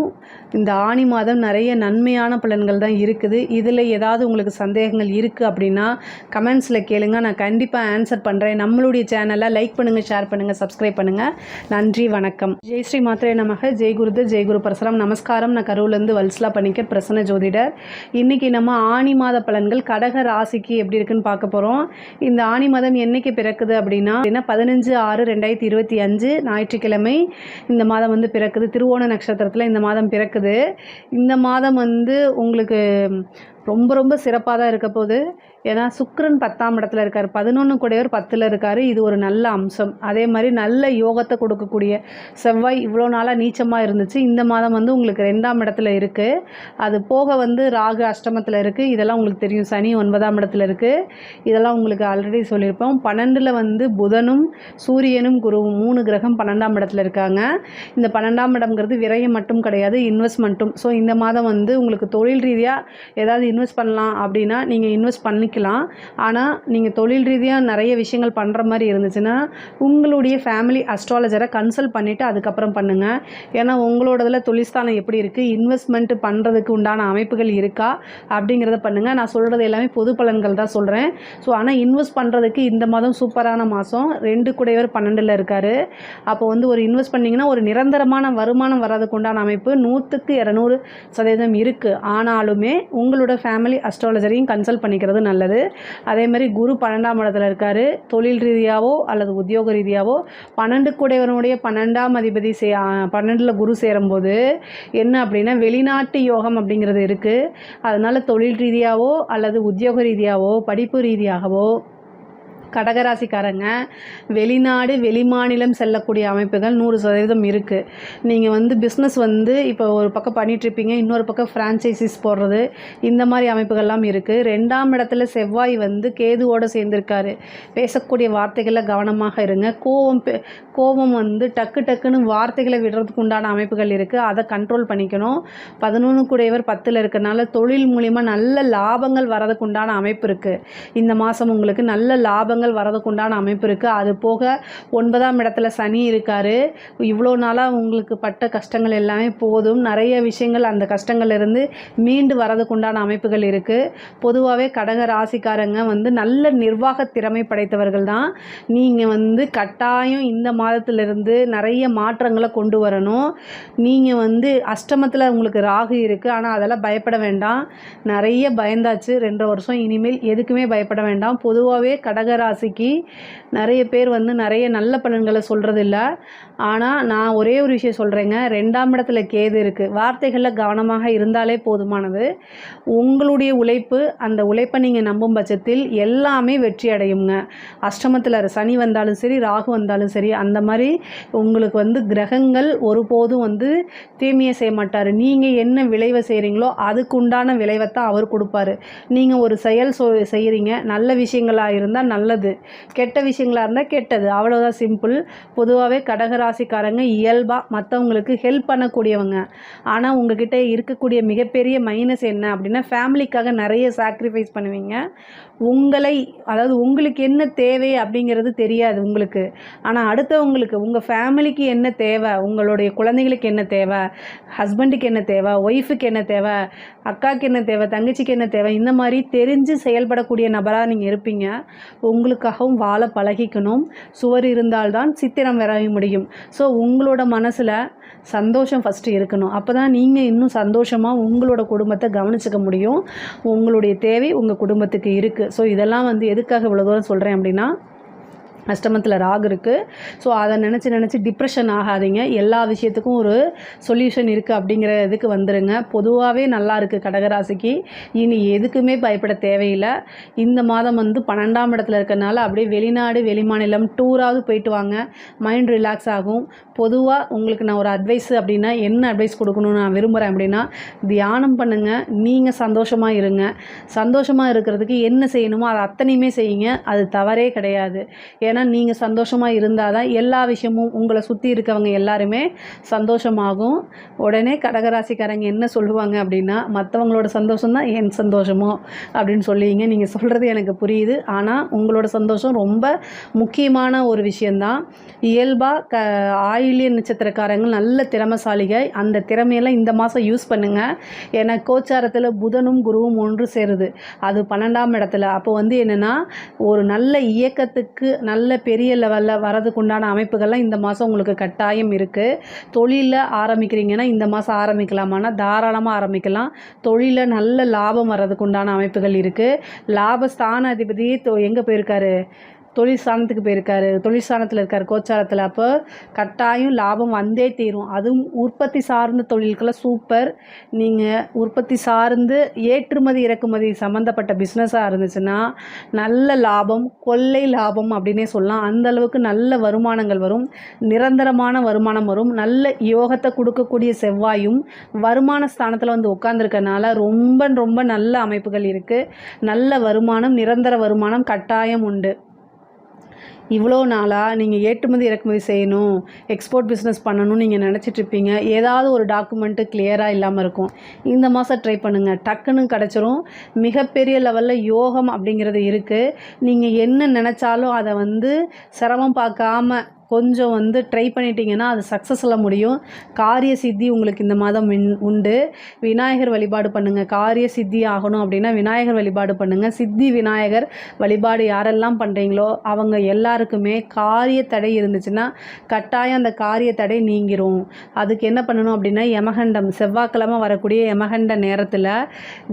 இந்த ஆனி மாதம் நிறைய நன்மையான பலன்கள் தான் இருக்குது. இதில் ஏதாவது உங்களுக்கு சந்தேகங்கள் இருக்குது அப்படின்னா கமெண்ட்ஸில் கேளுங்க, நான் கண்டிப்பாக ஆன்சர் பண்ணுறேன். நம்மளுடைய சேனலை லைக் பண்ணுங்கள், ஷேர் பண்ணுங்கள், சப்ஸ்கிரைப் பண்ணுங்கள். நன்றி, வணக்கம். ஜெய் ஸ்ரீ மாத்ரே நமக. ஜெய் குருதேவ், ஜெய் குரு பரசுராம். நமஸ்காரம். நான் கரூர்லேருந்து வல்சலா பணிக்கர், பிரசன்ன ஜோதிடர். இன்றைக்கி நம்ம ஆனி மாத பலன்கள் கடக ராசிக்கு எப்படி இருக்குன்னு பார்க்க போகிறோம். இந்த ஆனி மாதம் என்னைக்கு பிறக்குது அப்படின்னா 15/6/2025 ஞாயிற்றுக்கிழமை இந்த மாதம் வந்து பிறக்குது. திருவோண நட்சத்திரத்தில் இந்த மாதம் பிறக்குது. இந்த மாதம் வந்து உங்களுக்கு ரொம்ப ரொம்ப சிறப்பாக தான் இருக்க போகுது. ஏன்னா சுக்கிரன் 10ஆம் இடத்துல இருக்கார், 11 கூடையவர் 10ல் இருக்கார். இது ஒரு நல்ல அம்சம். அதே மாதிரி நல்ல யோகத்தை கொடுக்கக்கூடிய செவ்வாய் இவ்வளோ நாளாக நீச்சமாக இருந்துச்சு. இந்த மாதம் வந்து உங்களுக்கு 2ஆம் இடத்துல இருக்குது. அது போக வந்து ராகு அஷ்டமத்தில் இருக்குது. இதெல்லாம் உங்களுக்கு தெரியும். சனி 9ஆம் இடத்துல இருக்குது. இதெல்லாம் உங்களுக்கு ஆல்ரெடி சொல்லியிருப்போம். 12ல் வந்து புதனும் சூரியனும் குருவும் 3 கிரகம் 12ஆம் இடத்துல இருக்காங்க. இந்த 12ஆம் இடம்ங்கிறது விரயம் மட்டும் கிடையாது, இன்வெஸ்ட்மெண்ட்டும். ஸோ இந்த மாதம் வந்து உங்களுக்கு தொழில் ரீதியாக ஏதாவது இன்வெஸ்ட் பண்ணலாம் அப்படின்னா நீங்கள் இன்வெஸ்ட் பண்ணிக்கலாம். ஆனால் நீங்கள் தொழில் ரீதியாக நிறைய விஷயங்கள் பண்ணுற மாதிரி இருந்துச்சுன்னா உங்களுடைய ஃபேமிலி அஸ்ட்ராலஜரை கன்சல்ட் பண்ணிவிட்டு அதுக்கப்புறம் பண்ணுங்கள். ஏன்னா உங்களோடதில் தொழில்ஸ்தானம் எப்படி இருக்குது, இன்வெஸ்ட்மெண்ட் பண்ணுறதுக்கு உண்டான அமைப்புகள் இருக்கா அப்படிங்கிறத பண்ணுங்கள். நான் சொல்கிறது எல்லாமே பொது பலன்கள் தான் சொல்கிறேன். ஸோ ஆனால் இன்வெஸ்ட் பண்ணுறதுக்கு இந்த மாதம் சூப்பரான மாதம். 2 குடையவர் 12ல் இருக்கார். அப்போ வந்து ஒரு இன்வெஸ்ட் பண்ணிங்கன்னா ஒரு நிரந்தரமான வருமானம் வர்றதுக்கு உண்டான அமைப்பு 100க்கு 200% இருக்குது. ஆனாலுமே உங்களோட ஃபேமிலி அஸ்ட்ராலஜரையும் கன்சல்ட் பண்ணிக்கிறது நல்லது. அதே மாதிரி குரு 12ஆம் இடத்துல இருக்கார். தொழில் ரீதியாகவோ அல்லது உத்தியோக ரீதியாகவோ 12 குடையவனுடைய 12ஆம் அதிபதி 12ல் குரு சேரும்போது என்ன அப்படின்னா வெளிநாட்டு யோகம் அப்படிங்கிறது இருக்குது. அதனால் தொழில் ரீதியாகவோ அல்லது உத்தியோக ரீதியாகவோ படிப்பு ரீதியாகவோ கடகராசிக்காரங்க வெளிநாடு வெளிமாநிலம் செல்லக்கூடிய அமைப்புகள் 100% இருக்குது. நீங்கள் வந்து பிஸ்னஸ் வந்து இப்போ ஒரு பக்கம் பண்ணிகிட்ருப்பீங்க, இன்னொரு பக்கம் ஃப்ரான்ச்சைசிஸ் போடுறது, இந்த மாதிரி அமைப்புகள்லாம் இருக்குது. 2ஆம் இடத்துல செவ்வாய் வந்து கேதுவோடு சேர்ந்துருக்காரு. பேசக்கூடிய வார்த்தைகளில் கவனமாக இருங்க. கோபம் வந்து டக்குன்னு வார்த்தைகளை விடுறதுக்கு உண்டான அமைப்புகள் இருக்குது. அதை கண்ட்ரோல் பண்ணிக்கணும். 11 குடையவர் 10ல் இருக்கிறனால தொழில் மூலிமா நல்ல லாபங்கள் வரதுக்கு உண்டான அமைப்பு இருக்குது. இந்த மாதம் உங்களுக்கு நல்ல லாபங்கள் வரதுக்கு உண்டான அமைப்பு இருக்குது. அது போக 9ஆம் இடத்துல சனி இருக்கார். இவ்வளோ நாளாக உங்களுக்கு பட்ட கஷ்டங்கள் எல்லாமே போதும். நிறைய விஷயங்கள் அந்த கஷ்டங்கள்லேருந்து மீண்டு வரதுக்கு உண்டான அமைப்புகள் இருக்குது. பொதுவாகவே கடக ராசிக்காரங்க வந்து நல்ல நிர்வாக திறமை படைத்தவர்கள் தான். நீங்கள் வந்து கட்டாயம் இந்த மாதத்திலிருந்து நிறைய மாற்றங்களை கொண்டு வரணும். நீங்கள் வந்து அஷ்டமத்தில் உங்களுக்கு ராகு இருக்குது. ஆனால் அதெல்லாம் பயப்பட வேண்டாம். நிறைய பயந்தாச்சு 2.5 வருஷம். இனிமேல் எதுக்குமே பயப்பட வேண்டாம். பொதுவாகவே கடகராசிக்கு நிறைய பேர் வந்து நிறைய நல்ல பலன்களை சொல்கிறதில்ல. ஆனால் நான் ஒரே ஒரு விஷயம் சொல்கிறேங்க. 2ஆம் இடத்துல கேது இருக்குது. வார்த்தைகளில் கவனமாக இருந்தாலே போதுமானது. உங்களுடைய உழைப்பு, அந்த உழைப்பை நீங்கள் நம்பும் பட்சத்தில் எல்லாமே வெற்றி அடையுங்க. அஷ்டமத்தில் சனி வந்தாலும் சரி, ராகு வந்தாலும் சரி, அந்த மாதிரி உங்களுக்கு வந்து கிரகங்கள் ஒருபோதும் வந்து தீமையை செய்ய மாட்டார். நீங்கள் என்ன விளைவை செய்கிறீங்களோ அதுக்கு உண்டான விளைவைத்தான் அவர் கொடுப்பார். நீங்கள் ஒரு செயல் செய்கிறீங்க, நல்ல விஷயங்களாக இருந்தால் நல்லது, கெட்ட விஷயங்களாக இருந்தால் கெட்டது, அவ்வளோதான் சிம்பிள். பொதுவாகவே கடகராசிக்காரங்க இயல்பாக மற்றவங்களுக்கு ஹெல்ப் பண்ணக்கூடியவங்க. ஆனால் உங்ககிட்ட இருக்கக்கூடிய மிகப்பெரிய மைனஸ் என்ன அப்படின்னா ஃபேமிலிக்காக நிறைய சாக்ரிஃபைஸ் பண்ணுவீங்க. அதாவது உங்களுக்கு என்ன தேவை அப்படிங்கிறது தெரியாது உங்களுக்கு. ஆனால் அடுத்தவங்களுக்கு உங்கள் ஃபேமிலிக்கு என்ன தேவை, உங்களுடைய குழந்தைகளுக்கு என்ன தேவை, ஹஸ்பண்டுக்கு என்ன தேவை, ஒய்ஃபுக்கு என்ன தேவை, அக்காவுக்கு என்ன தேவை, தங்கச்சிக்கு என்ன தேவை, இந்த மாதிரி தெரிஞ்சு செயல்படக்கூடிய நபராக நீங்கள் இருப்பீங்க. உங்களுக்காகவும் வாழ பழகிக்கணும். சுவர் இருந்தால்தான் சித்திரம் வரைய முடியும். ஸோ உங்களோட மனசில் சந்தோஷம் ஃபஸ்ட்டு இருக்கணும். அப்போ தான் நீங்கள் இன்னும் சந்தோஷமாக உங்களோட குடும்பத்தை கவனிச்சுக்க முடியும். உங்களுடைய தேவை உங்கள் குடும்பத்துக்கு இருக்குது. ஸோ இதெல்லாம் வந்து எதுக்காக இவ்வளோ தூரம் சொல்கிறேன் அப்படின்னா அஷ்டமத்தில் ராகு இருக்குது. ஸோ அதை நினச்சி டிப்ரெஷன் ஆகாதீங்க. எல்லா விஷயத்துக்கும் ஒரு சொல்யூஷன் இருக்குது அப்படிங்கிற இதுக்கு வந்துடுங்க. பொதுவாகவே நல்லா இருக்குது கடகராசிக்கு. இனி எதுக்குமே பயப்பட தேவையில்லை. இந்த மாதம் வந்து 12ஆம் இடத்துல இருக்கிறனால அப்படியே வெளிநாடு வெளிமாநிலம் டூராவது போயிட்டு வாங்க. மைண்ட் ரிலாக்ஸ் ஆகும். பொதுவாக உங்களுக்கு நான் ஒரு அட்வைஸ் அப்படின்னா என்ன அட்வைஸ் கொடுக்கணும்னு நான் விரும்புகிறேன் அப்படின்னா தியானம் பண்ணுங்கள். நீங்கள் சந்தோஷமாக இருங்க. சந்தோஷமாக இருக்கிறதுக்கு என்ன செய்யணுமோ அதை அத்தனையுமே செய்யுங்க. அது தவறே கிடையாது. ஏன்னா நீங்கள் சந்தோஷமாக இருந்தால் தான் எல்லா விஷயமும் உங்களை சுற்றி இருக்கவங்க எல்லாருமே சந்தோஷமாகும். உடனே கடகராசிக்காரங்க என்ன சொல்லுவாங்க அப்படின்னா மற்றவங்களோட சந்தோஷம் தான் என் சந்தோஷமோ அப்படின்னு சொல்லுவீங்க. நீங்கள் சொல்கிறது எனக்கு புரியுது. ஆனால் உங்களோட சந்தோஷம் ரொம்ப முக்கியமான ஒரு விஷயந்தான். இயல்பாக ஆயில்ய நட்சத்திரக்காரங்க நல்ல திறமைசாலிகள். அந்த திறமையெல்லாம் இந்த மாதம் யூஸ் பண்ணுங்கள். ஏன்னா கோச்சாரத்தில் புதனும் குருவும் ஒன்று சேருது. அது 12ஆம் இடத்துல. அப்போ வந்து என்னென்னா ஒரு நல்ல இயக்கத்துக்கு நல்ல பெரிய லெவலில் வரதுக்கு உண்டான அமைப்புகள்லாம் இந்த மாதம் உங்களுக்கு கட்டாயம் இருக்குது. தொழிலில் ஆரம்பிக்கிறீங்கன்னா இந்த மாதம் ஆரம்பிக்கலாமான்னா தாராளமாக ஆரம்பிக்கலாம். தொழிலில் நல்ல லாபம் வர்றதுக்கு உண்டான அமைப்புகள் இருக்குது. லாபஸ்தான அதிபதி எங்கே போயிருக்காரு, தொழில் ஸ்தானத்துக்கு போயிருக்காரு. தொழில் ஸ்தானத்தில் இருக்கார் கோச்சாரத்தில். அப்போ கட்டாயம் லாபம் வந்தே தீரும். அதுவும் உற்பத்தி சார்ந்த தொழில்களை சூப்பர். நீங்கள் உற்பத்தி சார்ந்து ஏற்றுமதி இறக்குமதி சம்மந்தப்பட்ட பிஸ்னஸாக இருந்துச்சுன்னா நல்ல லாபம், கொள்ளை லாபம் அப்படின்னே சொல்லலாம். அந்தளவுக்கு நல்ல வருமானங்கள் வரும். நிரந்தரமான வருமானம் வரும். நல்ல யோகத்தை கொடுக்கக்கூடிய செவ்வாயும் வருமான ஸ்தானத்தில் வந்து உட்காந்துருக்கனால ரொம்ப நல்ல அமைப்புகள் இருக்குது. நல்ல வருமானம், நிரந்தர வருமானம் கட்டாயம் உண்டு. இவ்வளோ நாளாக நீங்கள் ஏற்றுமதி இறக்குமதி செய்யணும், எக்ஸ்போர்ட் பிஸ்னஸ் பண்ணணும்னு நீங்கள் நினச்சிட்ருப்பீங்க. ஏதாவது ஒரு டாக்குமெண்ட்டு கிளியராக இல்லாமல் இருக்கும். இந்த மாதம் ட்ரை பண்ணுங்கள், டக்குன்னு கிடச்சிரும். மிகப்பெரிய லெவலில் யோகம் அப்படிங்கிறது இருக்குது. நீங்கள் என்ன நினச்சாலும் அதை சிரமம் பார்க்காம கொஞ்சம் ட்ரை பண்ணிட்டீங்கன்னா அது சக்ஸஸில் முடியும். காரிய சித்தி உங்களுக்கு இந்த மாதம் உண்டு. விநாயகர் வழிபாடு பண்ணுங்கள். காரிய சித்தி ஆகணும் அப்படின்னா விநாயகர் வழிபாடு பண்ணுங்கள். சித்தி விநாயகர் வழிபாடு யாரெல்லாம் பண்ணுறீங்களோ அவங்க எல்லாருக்குமே காரிய தடை இருந்துச்சுன்னா கட்டாயம் அந்த காரிய தடை நீங்கிரும். அதுக்கு என்ன பண்ணணும் அப்படின்னா யமகண்டம், செவ்வாய்க்கிழமை வரக்கூடிய யமகண்ட நேரத்தில்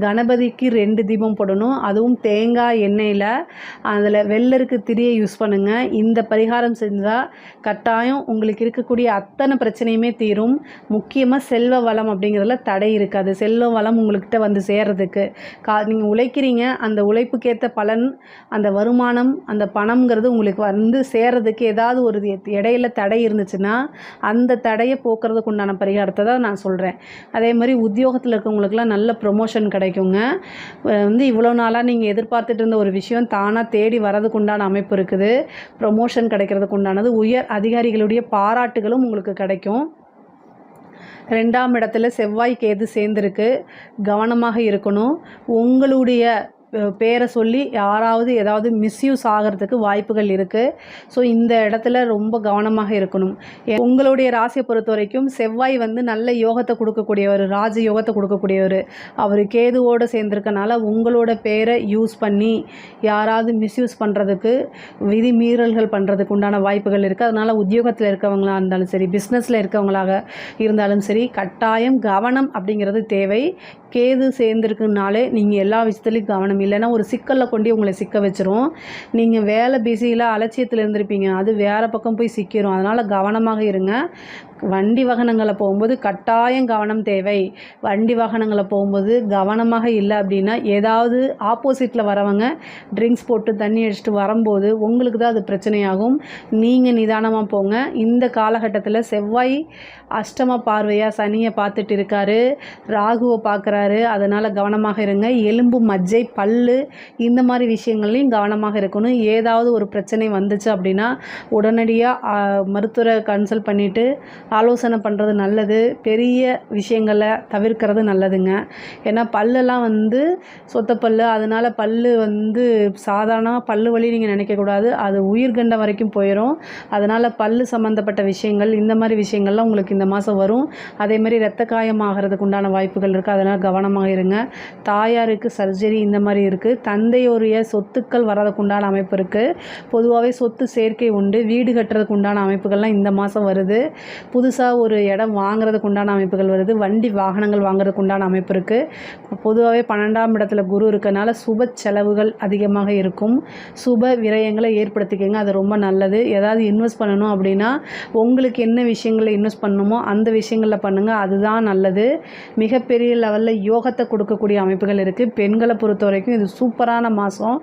கணபதிக்கு 2 தீபம் போடணும். அதுவும் தேங்காய் எண்ணெயில் அதில் வெள்ளருக்கு திரியை யூஸ் பண்ணுங்கள். இந்த பரிகாரம் செஞ்சால் கட்டாயம் உங்களுக்கு இருக்கக்கூடிய அத்தனை பிரச்சனையுமே தீரும். முக்கியமாக செல்வ வளம் அப்படிங்கிறதுல தடை இருக்காது. செல்வ வளம் உங்கள்கிட்ட சேர்கிறதுக்கு நீங்கள் உழைக்கிறீங்க, அந்த உழைப்புக்கேற்ற பலன், அந்த வருமானம், அந்த பணம்ங்கிறது உங்களுக்கு சேர்கிறதுக்கு ஏதாவது ஒரு இடையில தடை இருந்துச்சுன்னா அந்த தடையை போக்குறதுக்கு உண்டான பரிகாரத்தை தான் நான் சொல்கிறேன். அதே மாதிரி உத்தியோகத்தில் இருக்கவங்களுக்குலாம் நல்ல ப்ரொமோஷன் கிடைக்குங்க. இவ்வளோ நாளாக நீங்கள் எதிர்பார்த்துட்டு இருந்த ஒரு விஷயம் தானாக தேடி வரதுக்கு உண்டான அமைப்பு இருக்குது. ப்ரொமோஷன் கிடைக்கிறதுக்கு உண்டானது, உயர் அதிகாரிகளுடைய பாராட்டுகளும் உங்களுக்கு கிடைக்கும். 2ஆம் இடத்துல செவ்வாய் கேது சேர்ந்துருக்கு. கவனமாக இருக்கணும். உங்களுடைய பேரை சொல்லி யாராவது ஏதாவது மிஸ்யூஸ் ஆகிறதுக்கு வாய்ப்புகள் இருக்குது. ஸோ இந்த இடத்துல ரொம்ப கவனமாக இருக்கணும். உங்களுடைய ராசியை பொறுத்த வரைக்கும் செவ்வாய் நல்ல யோகத்தை கொடுக்கக்கூடியவர், ராஜ யோகத்தை கொடுக்கக்கூடியவர். அவர் கேதுவோடு சேர்ந்துருக்கனால உங்களோட பேரை யூஸ் பண்ணி யாராவது மிஸ்யூஸ் பண்ணுறதுக்கு, விதி மீறல்கள் பண்ணுறதுக்கு உண்டான வாய்ப்புகள் இருக்குது. அதனால் உத்தியோகத்தில் இருக்கவங்களாக இருந்தாலும் சரி, பிஸ்னஸில் இருக்கவங்களாக இருந்தாலும் சரி, கட்டாயம் கவனம் அப்படிங்கிறது தேவை. கேது சேர்ந்துருக்குனாலே நீங்கள் எல்லா விஷயத்துலையும் கவனம், இல்லைன்னா ஒரு சிக்கலில் கொண்டு உங்களை சிக்க வச்சிரும். நீங்கள் வேலை பிஸியில் அலட்சியத்தில் இருந்திருப்பீங்க, அது வேறு பக்கம் போய் சிக்கிரும். அதனால் கவனமாக இருங்க. வண்டி வாகனங்களை போகும்போது கட்டாயம் கவனம் தேவை. வண்டி வாகனங்களை போகும்போது கவனமாக இல்லை அப்படின்னா ஏதாவது ஆப்போசிட்டில் வரவங்க ட்ரிங்க்ஸ் போட்டு தண்ணி அடிச்சுட்டு வரும்போது உங்களுக்கு தான் அது பிரச்சனையாகும். நீங்கள் நிதானமாக போங்க. இந்த காலகட்டத்தில் செவ்வாய் அஷ்டம பார்வையாக சனியை பார்த்துட்டு இருக்காரு, ராகுவை பார்க்குறாரு. அதனால் கவனமாக இருங்க. எலும்பு, மஜ்ஜை, பல்லு இந்த மாதிரி விஷயங்கள்லையும் கவனமாக இருக்கணும். ஏதாவது ஒரு பிரச்சனை வந்துச்சு அப்படின்னா உடனடியாக மருத்துவரை கன்சல்ட் பண்ணிவிட்டு ஆலோசனை பண்ணுறது நல்லது. பெரிய விஷயங்களை தவிர்க்கிறது நல்லதுங்க. ஏன்னா பல்லெல்லாம் சொத்த பல்லு, அதனால் பல்லு சாதாரண பல்லு வலி நீங்கள் நினைக்கக்கூடாது. அது உயிர்கண்ட வரைக்கும் போயிடும். அதனால் பல்லு சம்மந்தப்பட்ட விஷயங்கள், இந்த மாதிரி விஷயங்கள்லாம் உங்களுக்கு இந்த மாதம் வரும். அதேமாதிரி இரத்த காயம் ஆகிறதுக்கு உண்டான வாய்ப்புகள் இருக்குது. அதனால் கவனமாக இருங்க. தாயாருக்கு சர்ஜரி இந்த மாதிரி இருக்குது. தந்தையோடைய சொத்துக்கள் வர்றதுக்கு உண்டான அமைப்பு இருக்குது. பொதுவாகவே சொத்து சேர்க்கை உண்டு. வீடு கட்டுறதுக்கு உண்டான அமைப்புகள்லாம் இந்த மாதம் வருது. புதுசாக ஒரு இடம் வாங்குறதுக்கு உண்டான அமைப்புகள் வருது. வண்டி வாகனங்கள் வாங்குறதுக்கு உண்டான அமைப்பு இருக்குது. பொதுவாகவே 12ஆம் இடத்துல குரு இருக்கனால சுப செலவுகள் அதிகமாக இருக்கும். சுப விரயங்களை ஏற்படுத்திக்கங்க, அது ரொம்ப நல்லது. ஏதாவது இன்வெஸ்ட் பண்ணணும் அப்படின்னா உங்களுக்கு என்ன விஷயங்களில் இன்வெஸ்ட் பண்ணணுமோ அந்த விஷயங்களில் பண்ணுங்கள், அதுதான் நல்லது. மிகப்பெரிய லெவலில் யோகத்தை கொடுக்கக்கூடிய அமைப்புகள் இருக்குது. பெண்களை பொறுத்த வரைக்கும் இது சூப்பரான மாதம்.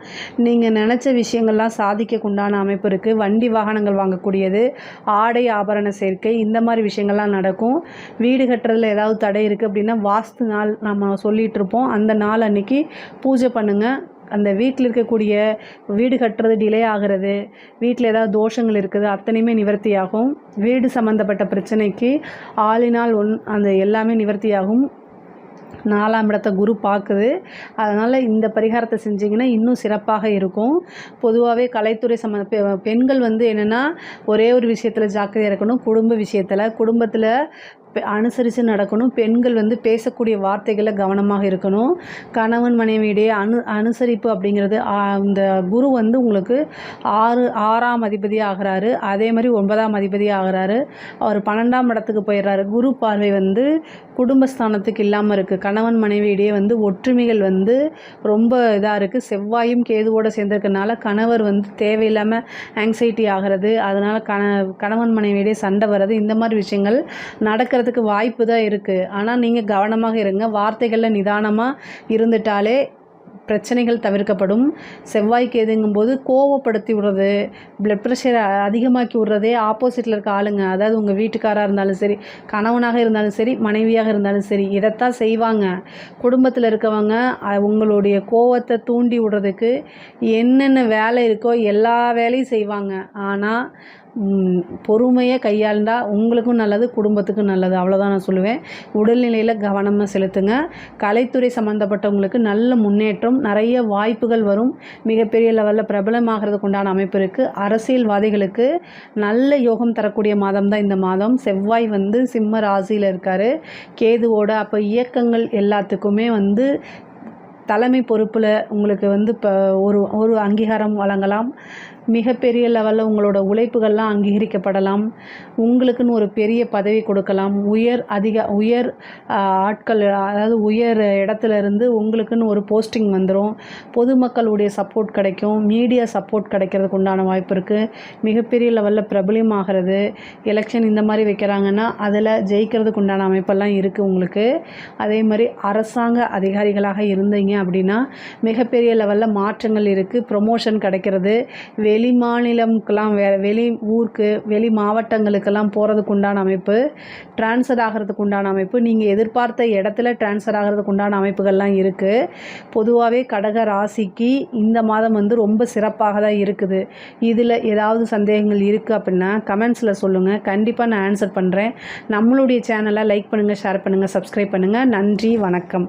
நீங்கள் நினச்ச விஷயங்கள்லாம் சாதிக்க உண்டான அமைப்பு இருக்குது. வண்டி வாகனங்கள் வாங்கக்கூடியது, ஆடை ஆபரண சேர்க்கை, இந்த மாதிரி விஷயங்கள்லாம் நடக்கும். வீடு கட்டுறதுல ஏதாவது தடை இருக்குது அப்படின்னா வாஸ்து நாள் நம்ம சொல்லிகிட்டு இருப்போம். அந்த நாள் அன்றைக்கி பூஜை பண்ணுங்கள். அந்த வீட்டில் இருக்கக்கூடிய வீடு கட்டுறது டிலே ஆகிறது, வீட்டில் ஏதாவது தோஷங்கள் இருக்குது, அத்தனையுமே நிவர்த்தி ஆகும். வீடு சம்மந்தப்பட்ட பிரச்சனைக்கு ஆளினால் அந்த எல்லாமே நிவர்த்தி ஆகும். 4ஆம் இடத்தை குரு பார்க்குது. அதனால் இந்த பரிகாரத்தை செஞ்சிங்கன்னா இன்னும் சிறப்பாக இருக்கும். பொதுவாகவே கலைத்துறை பெண்கள் என்னென்னா ஒரே ஒரு விஷயத்தில் ஜாக்கிரதையாக இருக்கணும். குடும்ப விஷயத்தில், குடும்பத்தில் அனுசரித்து நடக்கணும். பெண்கள் பேசக்கூடிய வார்த்தைகளில் கவனமாக இருக்கணும். கணவன் மனைவியிடையே அனுசரிப்பு அப்படிங்கிறது, இந்த குரு உங்களுக்கு 6ஆம் அதிபதி ஆகிறாரு. அதே மாதிரி 9ஆம் அதிபதி ஆகிறாரு. அவர் 12ஆம் இடத்துக்கு போயிடுறாரு. குரு பார்வை குடும்பஸ்தானத்துக்கு இல்லாமல் இருக்குது. கணவன் மனைவியிடையே ஒற்றுமைகள் ரொம்ப இதாக இருக்குது. செவ்வாயும் கேதுவோடு சேர்ந்துருக்கனால கணவர் தேவையில்லாமல் ஆங்ஸைட்டி ஆகிறது. அதனால் கணவன் மனைவியிடையே சண்டை வர்றது, இந்த மாதிரி விஷயங்கள் நடக்கிறதுக்கு வாய்ப்பு தான் இருக்குது. ஆனால் நீங்கள் கவனமாக இருங்க. வார்த்தைகளில் நிதானமாக இருந்துட்டாலே பிரச்சனைகள் தவிர்க்கப்படும். செவ்வாய் கேதுங்கும்போது கோவப்படுத்தி விடுறது, பிளட் ப்ரெஷரை அதிகமாக்கி விடுறதே ஆப்போசிட்டில் இருக்க ஆளுங்க. அதாவது உங்கள் வீட்டுக்காராக இருந்தாலும் சரி, கணவனாக இருந்தாலும் சரி, மனைவியாக இருந்தாலும் சரி, இதைத்தான் செய்வாங்க. குடும்பத்தில் இருக்கவங்க உங்களுடைய கோவத்தை தூண்டி விடுறதுக்கு என்னென்ன வேலை இருக்கோ எல்லா வேலையும் செய்வாங்க. ஆனால் பொறுமையாக கையாண்டா உங்களுக்கும் நல்லது, குடும்பத்துக்கும் நல்லது. அவ்வளோதான் நான் சொல்லுவேன். உடல்நிலையில் கவனமாக செலுத்துங்க. கலைத்துறை சம்மந்தப்பட்டவங்களுக்கு நல்ல முன்னேற்றம், நிறைய வாய்ப்புகள் வரும். மிகப்பெரிய லெவலில் பிரபலமாகிறதுக்கு உண்டான அமைப்பு இருக்குது. அரசியல்வாதிகளுக்கு நல்ல யோகம் தரக்கூடிய மாதம் தான் இந்த மாதம். செவ்வாய் வந்து சிம்ம ராசியில் இருக்கார் கேதுவோட. அப்போ இயக்கங்கள் எல்லாத்துக்குமே வந்து தலைமை பொறுப்பில் உங்களுக்கு வந்து இப்போ ஒரு அங்கீகாரம் வழங்கலாம். மிகப்பெரிய லெவலில் உங்களோட உழைப்புகள்லாம் அங்கீகரிக்கப்படலாம். உங்களுக்குன்னு ஒரு பெரிய பதவி கொடுக்கலாம். உயர் ஆட்கள், அதாவது உயர் இடத்துல இருந்து உங்களுக்குன்னு ஒரு போஸ்டிங் வந்துடும். பொதுமக்களுடைய சப்போர்ட் கிடைக்கும். மீடியா சப்போர்ட் கிடைக்கிறதுக்கு உண்டான வாய்ப்பு இருக்குது. மிகப்பெரிய லெவலில் பிரபலியமாகிறது. எலெக்ஷன் இந்த மாதிரி வைக்கிறாங்கன்னா அதில் ஜெயிக்கிறதுக்கு உண்டான அமைப்பெல்லாம் இருக்குது உங்களுக்கு. அதே மாதிரி அரசாங்க அதிகாரிகளாக இருந்தீங்க அப்படின்னா மிகப்பெரிய லெவலில் மாற்றங்கள் இருக்குது. ப்ரொமோஷன் கிடைக்கிறது. வெளி மாநிலம்க்கெல்லாம் வெளி ஊருக்கு, வெளி மாவட்டங்களுக்கெல்லாம் போகிறதுக்கு உண்டான அமைப்பு, டிரான்ஸ்ஃபர் ஆகிறதுக்கு உண்டான அமைப்பு, நீங்கள் எதிர்பார்த்த இடத்துல டிரான்ஸ்ஃபர் ஆகிறதுக்கு உண்டான அமைப்புகள்லாம் இருக்குது. பொதுவாகவே கடக ராசிக்கு இந்த மாதம் வந்து ரொம்ப சிறப்பாக தான் இருக்குது. இதில் ஏதாவது சந்தேகங்கள் இருக்குது அப்படின்னா கமெண்ட்ஸில் சொல்லுங்கள். கண்டிப்பாக நான் ஆன்சர் பண்ணுறேன். நம்மளுடைய சேனலை லைக் பண்ணுங்கள், ஷேர் பண்ணுங்கள், சப்ஸ்கிரைப் பண்ணுங்கள். நன்றி, வணக்கம்.